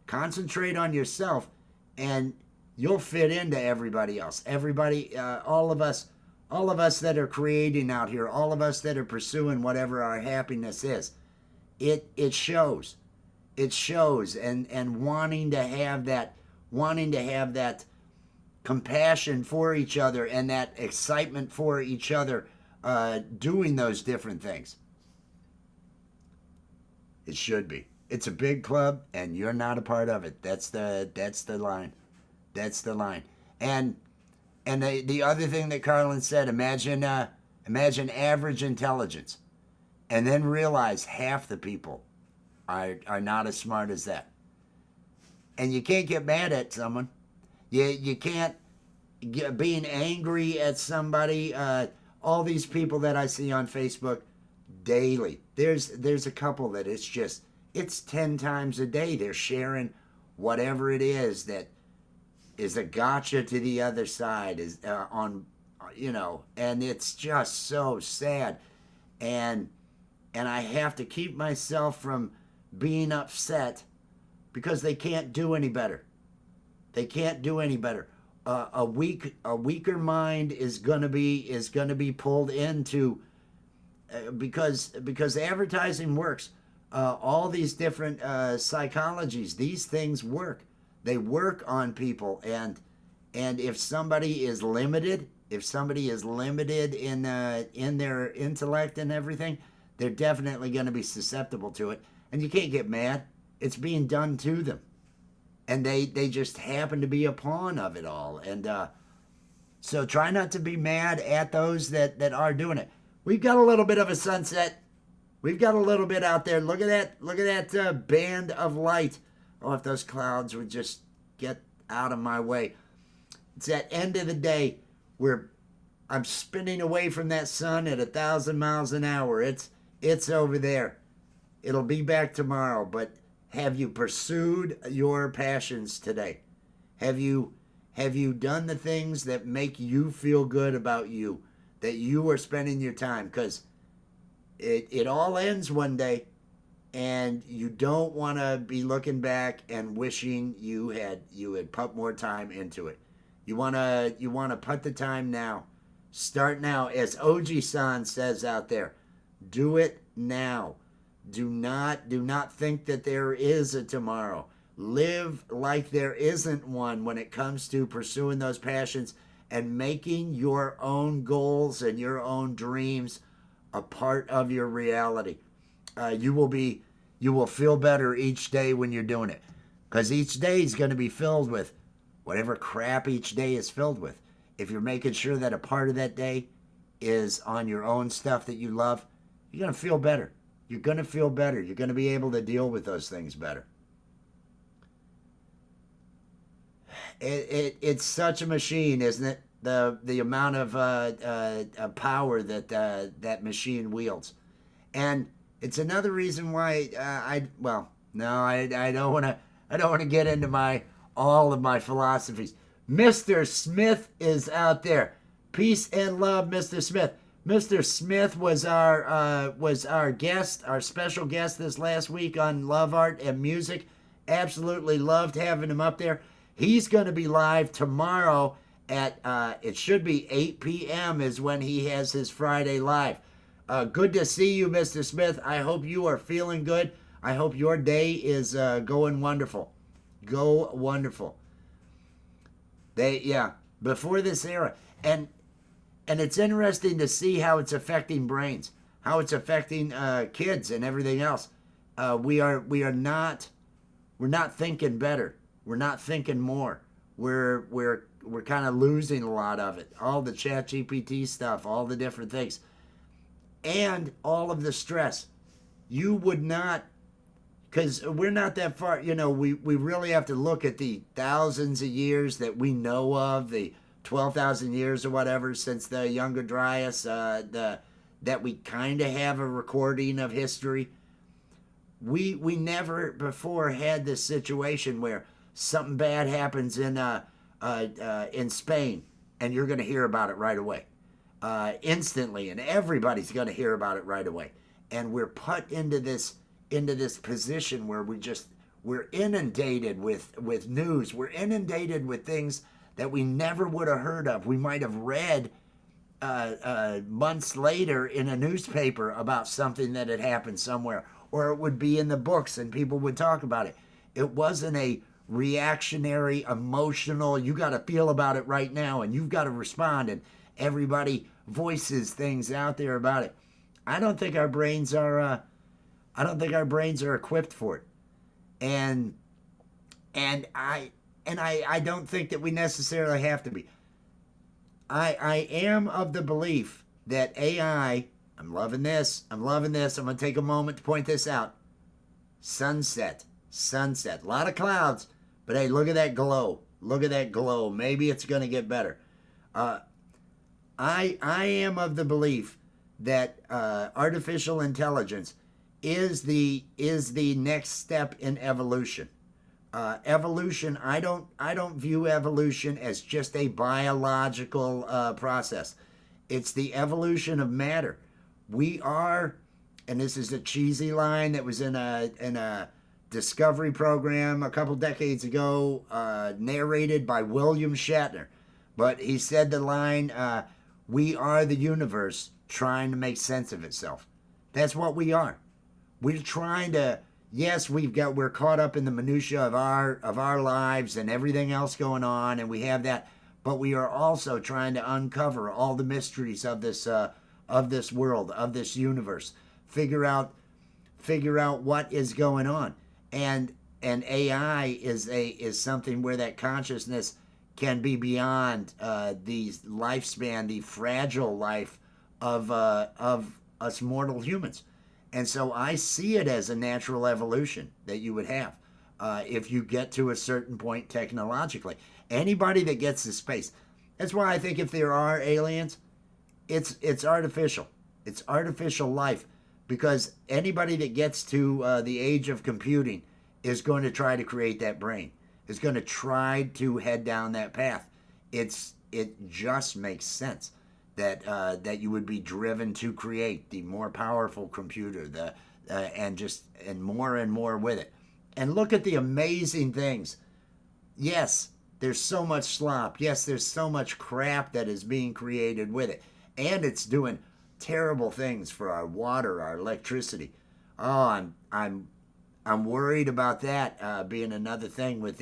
Concentrate on yourself, and you'll fit into everybody else. Everybody, all of us that are creating out here, all of us that are pursuing whatever our happiness is. It shows. It shows, and wanting to have that compassion for each other and that excitement for each other, doing those different things. It should be. It's a big club, and you're not a part of it. That's the line. That's the line. And the other thing that Carlin said, imagine average intelligence. And then realize half the people are not as smart as that. And you can't get mad at someone. You can't being angry at somebody. All these people that I see on Facebook daily. There's a couple that it's 10 times a day they're sharing whatever it is that is a gotcha to the other side is on, and it's just so sad. And I have to keep myself from being upset because they can't do any better. They can't do any better. A weaker mind is gonna be pulled into because advertising works. All these different psychologies, these things work. They work on people, and if somebody is limited, in their intellect and everything, they're definitely going to be susceptible to it. And you can't get mad. It's being done to them. And they just happen to be a pawn of it all. And so try not to be mad at those that are doing it. We've got a little bit of a sunset. We've got a little bit out there. Look at that band of light. Oh, if those clouds would just get out of my way. It's that end of the day where I'm spinning away from that sun at 1,000 miles an hour. It's over there. It'll be back tomorrow, but have you pursued your passions today? Have you done the things that make you feel good about you, that you are spending your time? Because it all ends one day, and you don't want to be looking back and wishing you had put more time into it. You want to put the time now. Start now. As Oji-san says out there, do it now. Do not think that there is a tomorrow. Live like there isn't one when it comes to pursuing those passions and making your own goals and your own dreams a part of your reality. You will feel better each day when you're doing it, because each day is going to be filled with whatever crap each day is filled with. If you're making sure that a part of that day is on your own stuff that you love, you're going to feel better. You're going to feel better. You're going to be able to deal with those things better. It's such a machine, isn't it? The amount of power that that machine wields. And It's another reason why no, I don't want to. I don't want to get into my all of my philosophies. Mr. Smith is out there. Peace and love, Mr. Smith. Mr. Smith was our guest, our special guest this last week on Love, Art, and Music. Absolutely loved having him up there. He's going to be live tomorrow at it should be 8 p.m. is when he has his Friday live. Good to see you, Mr. Smith. I hope you are feeling good. I hope your day is going wonderful. Go wonderful. Before this era. And it's interesting to see how it's affecting brains, how it's affecting kids and everything else. We're not thinking better. We're not thinking more. We're kind of losing a lot of it. All the ChatGPT stuff, all the different things. And all of the stress. You would not, because we're not that far, we really have to look at the thousands of years that we know of, the 12,000 years or whatever since the Younger Dryas, that we kind of have a recording of history. We never before had this situation where something bad happens in Spain and you're going to hear about it right away. Instantly, and everybody's going to hear about it right away. And we're put into this position where we're inundated with news. We're inundated with things that we never would have heard of. We might have read months later in a newspaper about something that had happened somewhere, or it would be in the books and people would talk about it. It wasn't a reactionary, emotional, you got to feel about it right now and you've got to respond, and everybody voices things out there about it. I don't think our brains are equipped for it. And I don't think that we necessarily have to be. I am of the belief that AI, I'm loving this. I'm going to take a moment to point this out. Sunset. A lot of clouds, but hey, look at that glow. Maybe it's going to get better. I am of the belief that artificial intelligence is the next step in evolution. Evolution, I don't view evolution as just a biological process. It's the evolution of matter. We are, and this is a cheesy line that was in a Discovery program a couple decades ago, narrated by William Shatner. But he said the line, "We are the universe trying to make sense of itself." That's what we are. We're trying to. Yes, we're caught up in the minutia of our lives and everything else going on, and we have that. But we are also trying to uncover all the mysteries of this world, of this universe. Figure out what is going on. And AI is something where that consciousness can be beyond the lifespan, the fragile life of us mortal humans. And so I see it as a natural evolution that you would have if you get to a certain point technologically. Anybody that gets to space. That's why I think if there are aliens, it's artificial. It's artificial life, because anybody that gets to the age of computing is going to try to create that brain, is going to try to head down that path. It just makes sense that you would be driven to create the more powerful computer, and more with it. And look at the amazing things. Yes, there's so much slop. Yes, there's so much crap that is being created with it, and it's doing terrible things for our water, our electricity. Oh, I'm worried about that being another thing with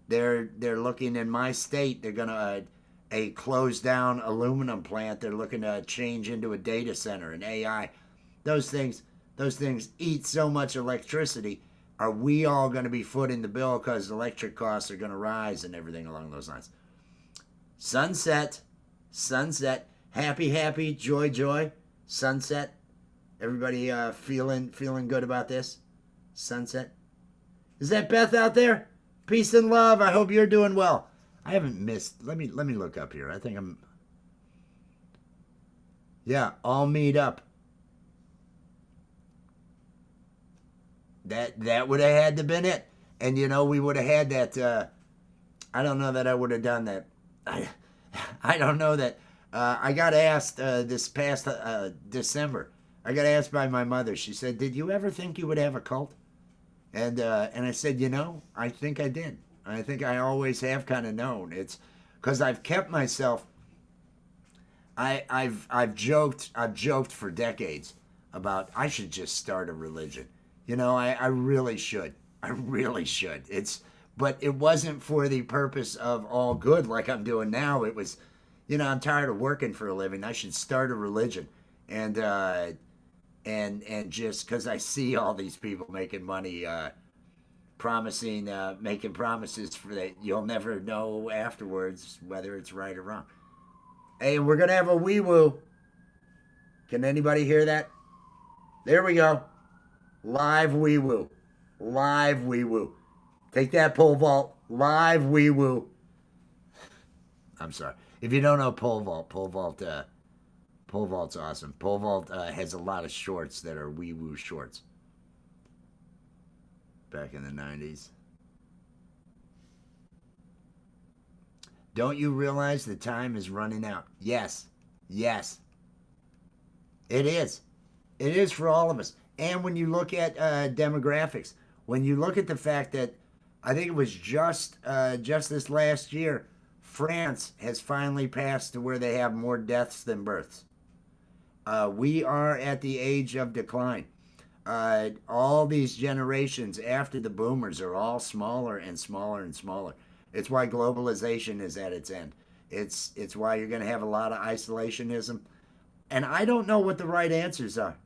they're looking in my state. They're gonna a closed down aluminum plant. They're looking to change into a data center, an AI. Those things eat so much electricity. Are we all going to be footing the bill because electric costs are going to rise and everything along those lines? Sunset, happy, joy, sunset. Everybody feeling good about this? Sunset. Is that Beth out there? Peace and love. I hope you're doing well. I haven't missed. Let me look up here. I think I'm. Yeah, all meet up. That would have had to been it. And we would have had that. I don't know that I would have done that. I, I don't know that. I got asked this past December. I got asked by my mother. She said, "Did you ever think you would have a cult?" And I said, I think I did. I think I always have kind of known. It's because I've kept myself. I've joked for decades about I should just start a religion. I really should. I really should. But it wasn't for the purpose of all good like I'm doing now. It was, I'm tired of working for a living. I should start a religion, and and just because I see all these people making money, making promises for that you'll never know afterwards whether it's right or wrong. Hey, we're gonna have a wee woo. Can anybody hear that? There we go. Live wee woo. Live wee woo. Take that, pole vault. Live wee woo. I'm sorry. If you don't know pole vault's awesome. Pole vault has a lot of shorts that are wee woo shorts. Back in the 90s. Don't you realize the time is running out? Yes. Yes. It is. It is for all of us. And when you look at demographics, when you look at the fact that I think it was just this last year, France has finally passed to where they have more deaths than births. We are at the age of decline. All these generations after the boomers are all smaller and smaller and smaller. It's why globalization is at its end. It's why you're going to have a lot of isolationism. And I don't know what the right answers are.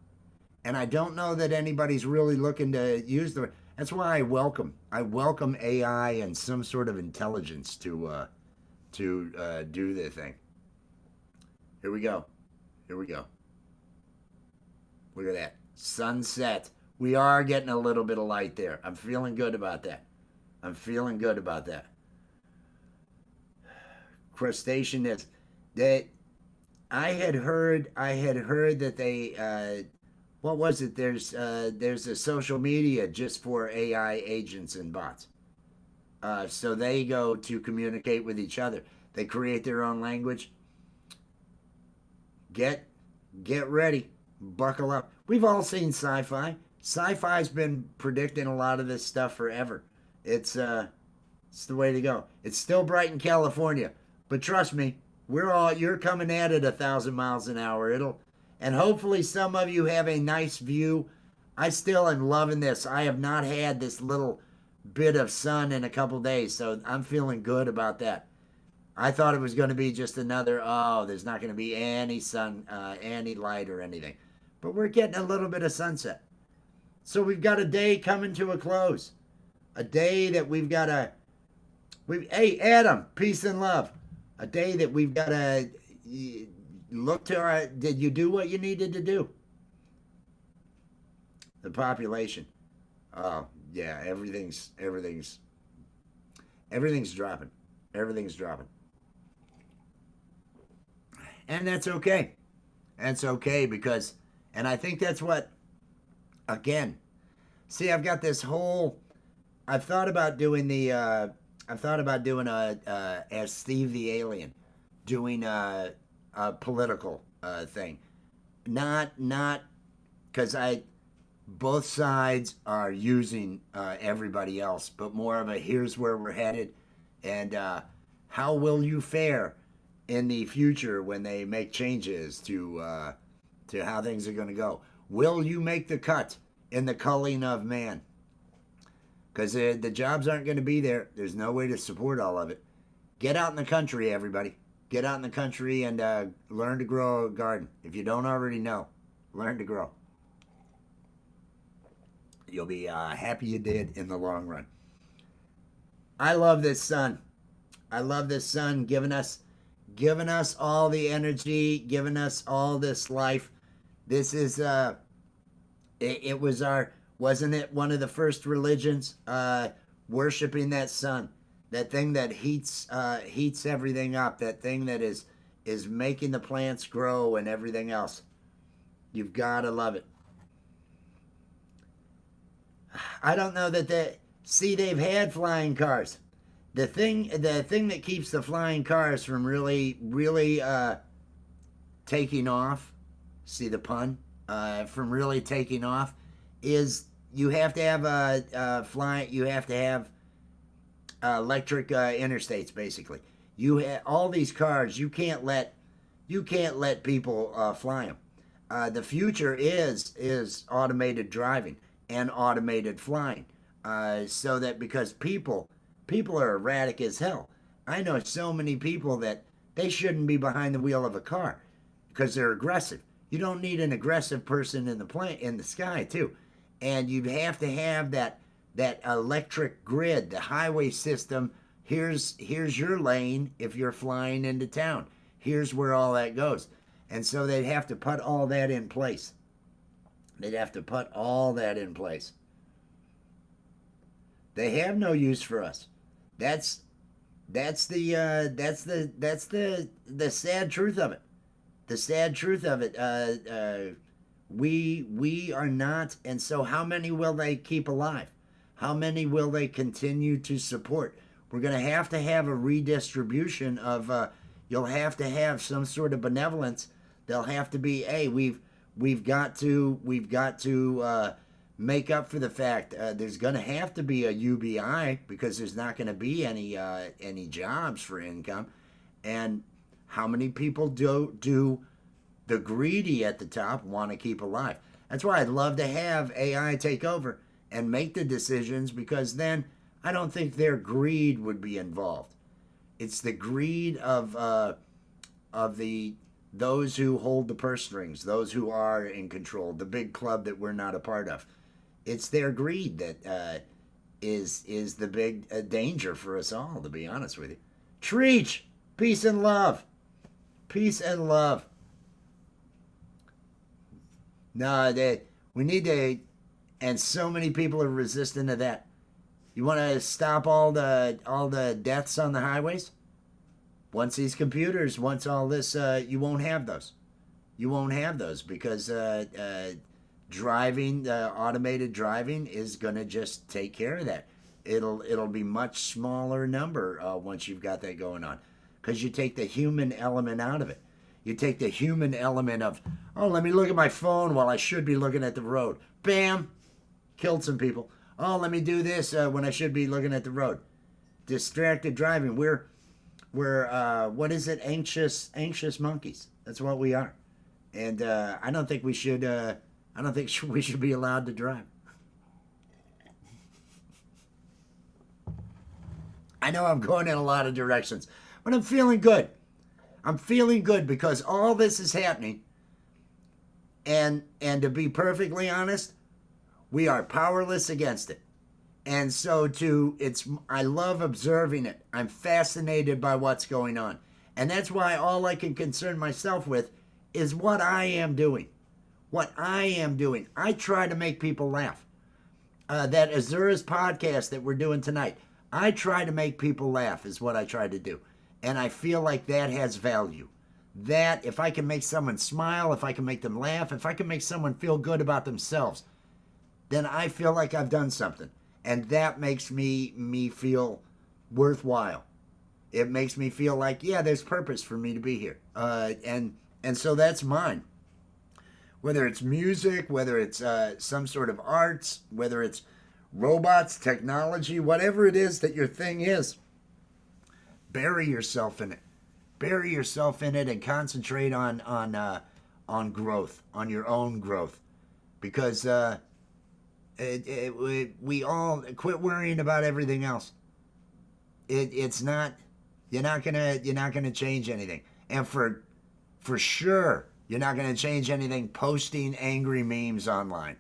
And I don't know that anybody's really looking to use the. That's why I welcome AI and some sort of intelligence to do the thing. Here we go. Here we go. Look at that. Sunset. We are getting a little bit of light there. I'm feeling good about that. I'm feeling good about that. Crustacean is that I had heard that they what was it? There's a social media just for AI agents and bots. So they go to communicate with each other. They create their own language. Get ready. Buckle up. We've all seen sci-fi. Sci-fi's been predicting a lot of this stuff forever. It's the way to go. It's still bright in California, but trust me, you're coming at it 1,000 miles an hour. And hopefully some of you have a nice view. I still am loving this. I have not had this little bit of sun in a couple days, so I'm feeling good about that. I thought it was going to be just another, there's not going to be any sun, any light or anything. But we're getting a little bit of sunset. So we've got a day coming to a close. A day that we've got to, hey, Adam, peace and love. A day that we've got to look to did you do what you needed to do? The population. Oh, yeah, everything's dropping. Everything's dropping. And that's okay. That's okay because, and I think that's what, again, see, I've got this whole, I've thought about doing as Steve the Alien, doing a political thing. Not, because both sides are using everybody else, but more of a here's where we're headed, and how will you fare in the future when they make changes to how things are going to go? Will you make the cut in the culling of man? Because the jobs aren't going to be there. There's no way to support all of it. Get out in the country, everybody. Get out in the country and learn to grow a garden. If you don't already know, learn to grow. You'll be happy you did in the long run. I love this sun. I love this sun giving us all the energy, giving us all this life. This is it was wasn't it one of the first religions worshiping that sun, that thing that heats everything up, that thing that is making the plants grow and everything else. You've got to love it. I don't know that they see they've had flying cars. The thing that keeps the flying cars from really taking off, see the pun, from really taking off, is you have to have you have to have electric interstates. Basically, all these cars. You can't let people fly them. The future is automated driving and automated flying, so that because people are erratic as hell. I know so many people that they shouldn't be behind the wheel of a car because they're aggressive. You don't need an aggressive person in the sky too, and you'd have to have that electric grid, the highway system. Here's your lane if you're flying into town. Here's where all that goes, and so they'd have to put all that in place. They'd have to put all that in place. They have no use for us. That's the sad truth of it. The sad truth of it. We are not, and so how many will they keep alive? How many will they continue to support? We're going to have a redistribution of. You'll have to have some sort of benevolence. There'll have to be, hey, we've got to make up for the fact there's going to have to be a UBI because there's not going to be any jobs for income, and how many people do the greedy at the top want to keep alive? That's why I'd love to have AI take over and make the decisions, because then I don't think their greed would be involved. It's the greed of those who hold the purse strings, those who are in control, the big club that we're not a part of. It's their greed that is the big danger for us all, to be honest with you. Treach, peace and love. Peace and love. No, we need to, and so many people are resistant to that. You want to stop all the deaths on the highways? Once these computers, once all this, you won't have those. You won't have those because driving, automated driving, is gonna just take care of that. It'll be much smaller number once you've got that going on, because you take the human element out of it. You take the human element of, oh, let me look at my phone while I should be looking at the road. Bam, killed some people. Oh, let me do this when I should be looking at the road. Distracted driving. We're what is it? Anxious monkeys. That's what we are. And I don't think we should. I don't think we should be allowed to drive. I know I'm going in a lot of directions, but I'm feeling good. I'm feeling good because all this is happening. And to be perfectly honest, we are powerless against it. And so I love observing it. I'm fascinated by what's going on. And that's why all I can concern myself with is what I am doing. What I am doing. I try to make people laugh. That Azura's podcast that we're doing tonight, I try to make people laugh is what I try to do. And I feel like that has value. That if I can make someone smile, if I can make them laugh, if I can make someone feel good about themselves, then I feel like I've done something. And that makes me feel worthwhile. It makes me feel like, yeah, there's purpose for me to be here. And so that's mine. Whether it's music, whether it's some sort of arts, whether it's robots, technology, whatever it is that your thing is, bury yourself in it. Bury yourself in it and concentrate on growth, on your own growth. Because we all quit worrying about everything else. It's not, you're not gonna change anything, and for sure you're not gonna change anything posting angry memes online.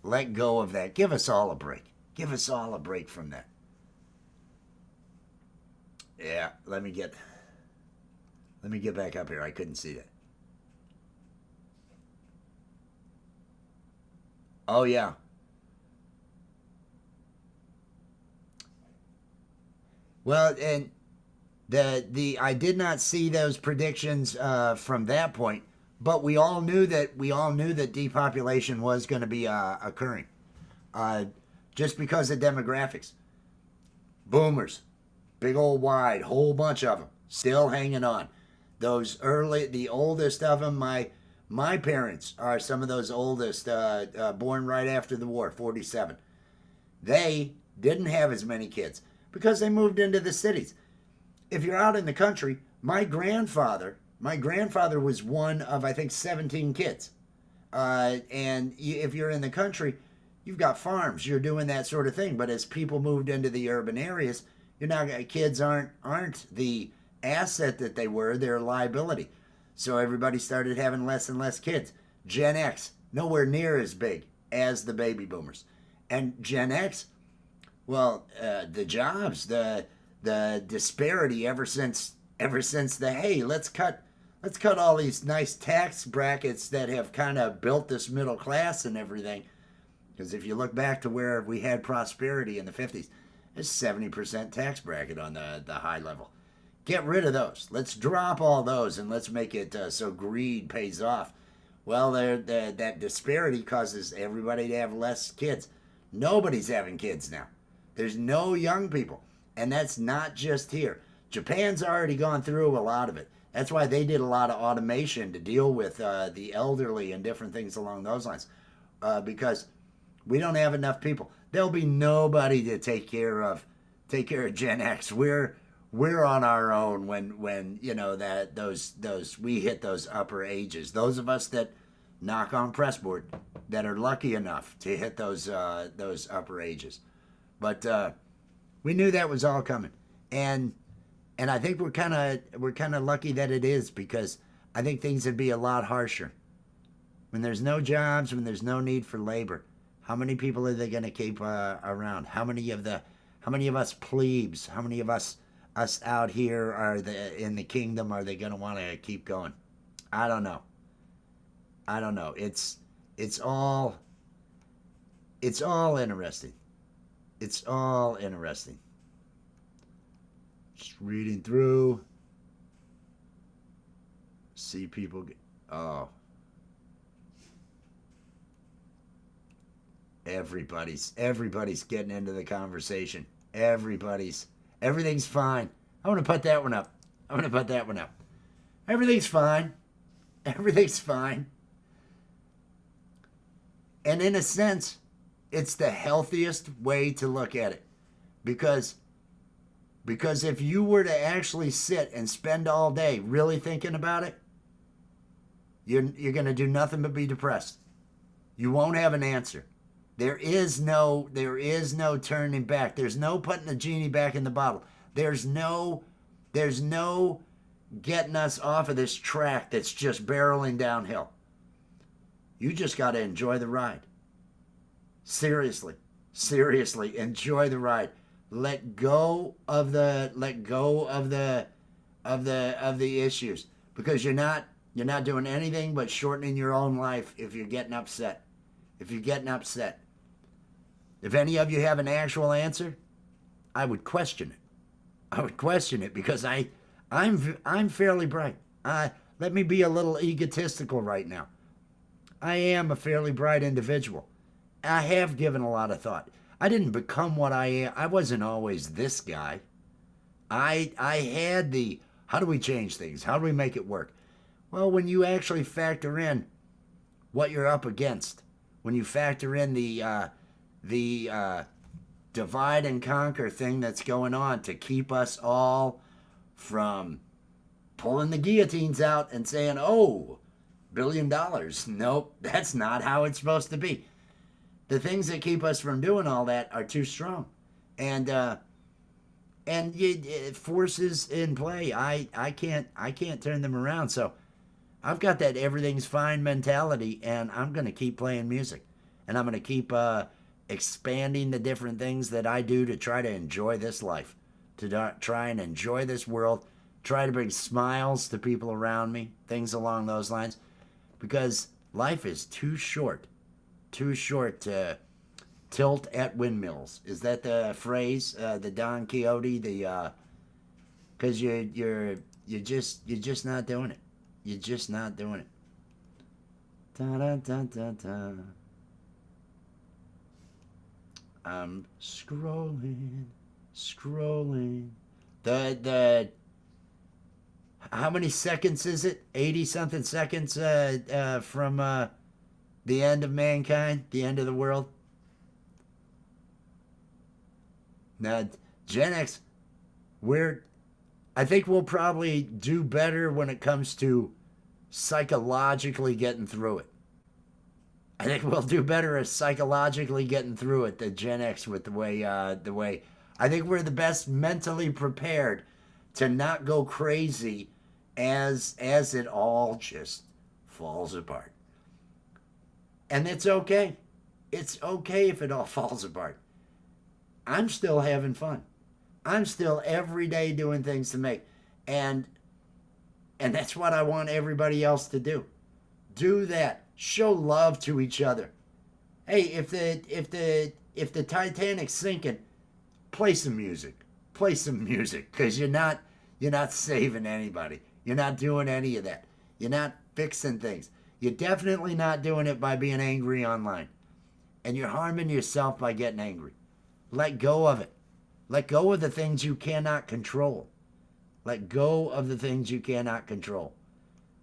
Let go of that. Give us all a break. Give us all a break from that. Yeah, let me get back up here. I couldn't see that. Oh yeah. Well, and I did not see those predictions from that point, but we all knew that depopulation was going to be occurring. just because of demographics. Boomers, big old wide, whole bunch of them, still hanging on. Those the oldest of them, my parents are some of those oldest, born right after the war, 47. They didn't have as many kids because they moved into the cities. If you're out in the country, my grandfather was one of, I think, 17 kids. And if you're in the country, you've got farms, you're doing that sort of thing. But as people moved into the urban areas, kids aren't the asset that they were, they're a liability. So everybody started having less and less kids. Gen X, nowhere near as big as the baby boomers. And Gen X, well, the jobs, the disparity ever since the, hey, let's cut all these nice tax brackets that have kind of built this middle class and everything. Because if you look back to where we had prosperity in the 50s, there's 70% tax bracket on the high level. Get rid of those. Let's drop all those and let's make it so greed pays off. Well, that disparity causes everybody to have less kids. Nobody's having kids now. There's no young people. And that's not just here. Japan's already gone through a lot of it. That's why they did a lot of automation to deal with the elderly and different things along those lines. Because we don't have enough people. There'll be nobody to take care of Gen X. We're on our own when that those we hit those upper ages. Those of us that knock on pressboard that are lucky enough to hit those upper ages. But we knew that was all coming, and I think we're kind of lucky that it is, because I think things would be a lot harsher when there's no jobs, when there's no need for labor. How many people are they going to keep around? How many of us plebes? How many of us out here in the kingdom are they going to want to keep going? I don't know. It's all interesting. It's all interesting. Just reading through. See people everybody's getting into the conversation. Everything's fine. I want to put that one up. Everything's fine. And in a sense, it's the healthiest way to look at it. Because if you were to actually sit and spend all day really thinking about it, you're going to do nothing but be depressed. You won't have an answer. There is no turning back. There's no putting the genie back in the bottle. There's no getting us off of this track that's just barreling downhill. You just got to enjoy the ride. Seriously, enjoy the ride. Let go of the issues, because you're not doing anything but shortening your own life if you're getting upset. If any of you have an actual answer, I would question it. Because I'm fairly bright. Let me be a little egotistical right now. I am a fairly bright individual. I have given a lot of thought. I didn't become what I am. I wasn't always this guy. I had the, how do we change things? How do we make it work? Well, when you actually factor in what you're up against, when you factor in the divide and conquer thing that's going on to keep us all from pulling the guillotines out and saying, oh, $1 billion. Nope, that's not how it's supposed to be. The things that keep us from doing all that are too strong. And forces in play. I can't turn them around. So I've got that everything's fine mentality, and I'm going to keep playing music. And I'm going to keep expanding the different things that I do to try to enjoy this life, to try and enjoy this world, try to bring smiles to people around me, things along those lines, because life is too short to tilt at windmills. Is that the phrase? The Don Quixote? Because you're just not doing it. You're just not doing it. Da da da da da. I'm scrolling. How many seconds is it? 80 something seconds from the end of mankind, the end of the world. Now, Gen X, I think we'll probably do better when it comes to psychologically getting through it. I think we'll do better at psychologically getting through it than Gen X with the way I think we're the best mentally prepared to not go crazy as it all just falls apart. And it's okay. It's okay if it all falls apart. I'm still having fun. I'm still every day doing things to make. And that's what I want everybody else to do. Do that. Show love to each other. Hey, if the Titanic's sinking, play some music. Play some music, because you're not saving anybody. You're not doing any of that. You're not fixing things. You're definitely not doing it by being angry online. And you're harming yourself by getting angry. Let go of it. Let go of the things you cannot control. Let go of the things you cannot control.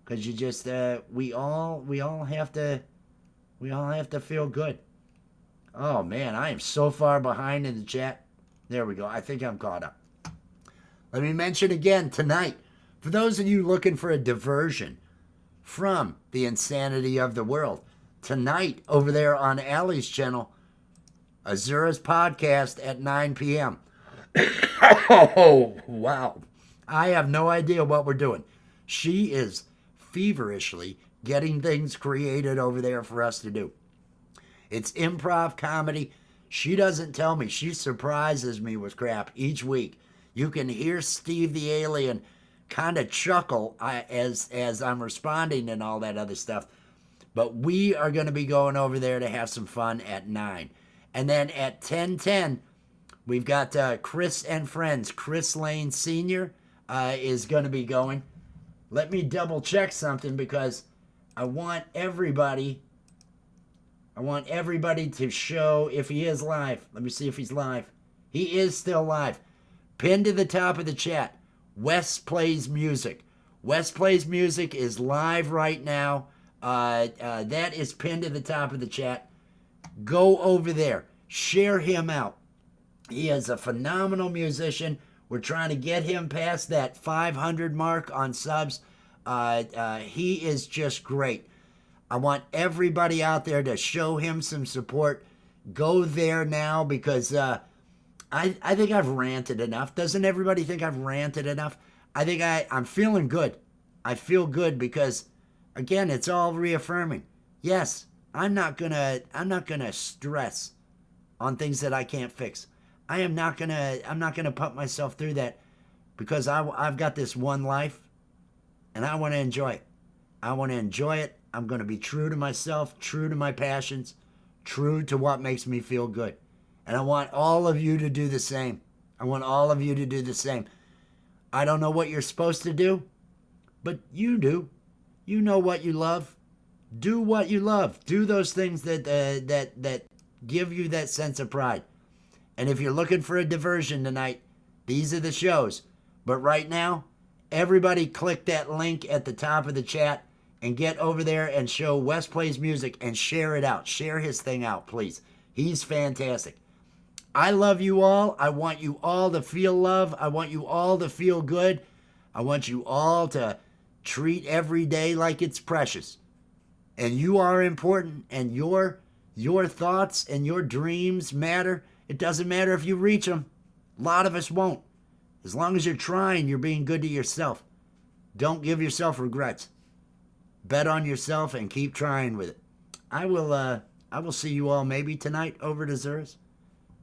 Because you just we all have to feel good. Oh man, I am so far behind in the chat. There we go. I think I'm caught up. Let me mention again tonight, for those of you looking for a diversion from the insanity of the world, tonight over there on Allie's channel, Azura's podcast at 9 p.m. Oh, wow. I have no idea what we're doing. She is feverishly getting things created over there for us to do. It's improv comedy. She doesn't tell me. She surprises me with crap each week. You can hear Steve the Alien kind of chuckle as I'm responding and all that other stuff. But we are going to be going over there to have some fun at 9. And then at 10:10, we've got Chris and Friends. Chris Lane Sr. Is going to be going. Let me double check something, because I want everybody to show if he is live. Let me see if he's live. He is still live. Pinned to the top of the chat, Wes Plays Music. Wes Plays Music is live right now. That is pinned to the top of the chat. Go over there. Share him out. He is a phenomenal musician. We're trying to get him past that 500 mark on subs. He is just great. I want everybody out there to show him some support. Go there now, because I think I've ranted enough. Doesn't everybody think I've ranted enough? I think I'm feeling good. I feel good because, again, it's all reaffirming. Yes, I'm not gonna stress on things that I can't fix. I'm not gonna put myself through that, because I've got this one life, and I want to enjoy it. I want to enjoy it. I'm going to be true to myself, true to my passions, true to what makes me feel good. And I want all of you to do the same. I want all of you to do the same. I don't know what you're supposed to do, but you do. You know what you love. Do what you love. Do those things that give you that sense of pride. And if you're looking for a diversion tonight, these are the shows. But right now, everybody click that link at the top of the chat and get over there and show Wes Plays Music and share it out. Share his thing out, please. He's fantastic. I love you all. I want you all to feel love. I want you all to feel good. I want you all to treat every day like it's precious. And you are important, and your thoughts and your dreams matter. It doesn't matter if you reach them. A lot of us won't. As long as you're trying, you're being good to yourself. Don't give yourself regrets. Bet on yourself and keep trying with it. I will see you all maybe tonight over to Azura's.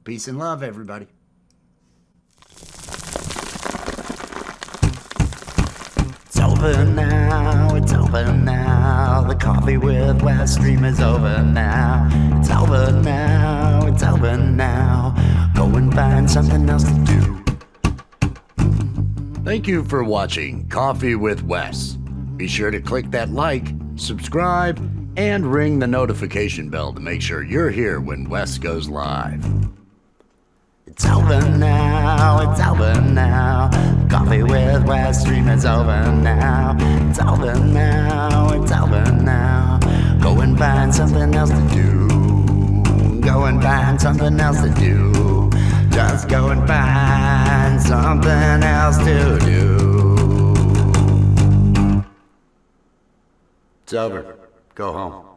Peace and love, everybody. It's over now, it's over now. The Coffee with Wes stream is over now. It's over now, it's over now. Go and find something else to do. Thank you for watching Coffee with Wes. Be sure to click that like, subscribe, and ring the notification bell to make sure you're here when Wes goes live. It's over now, it's over now. Coffee with Weststream is over now. It's over now, it's over now. Go and find something else to do. Go and find something else to do. Just go and find something else to do. It's over. Go home.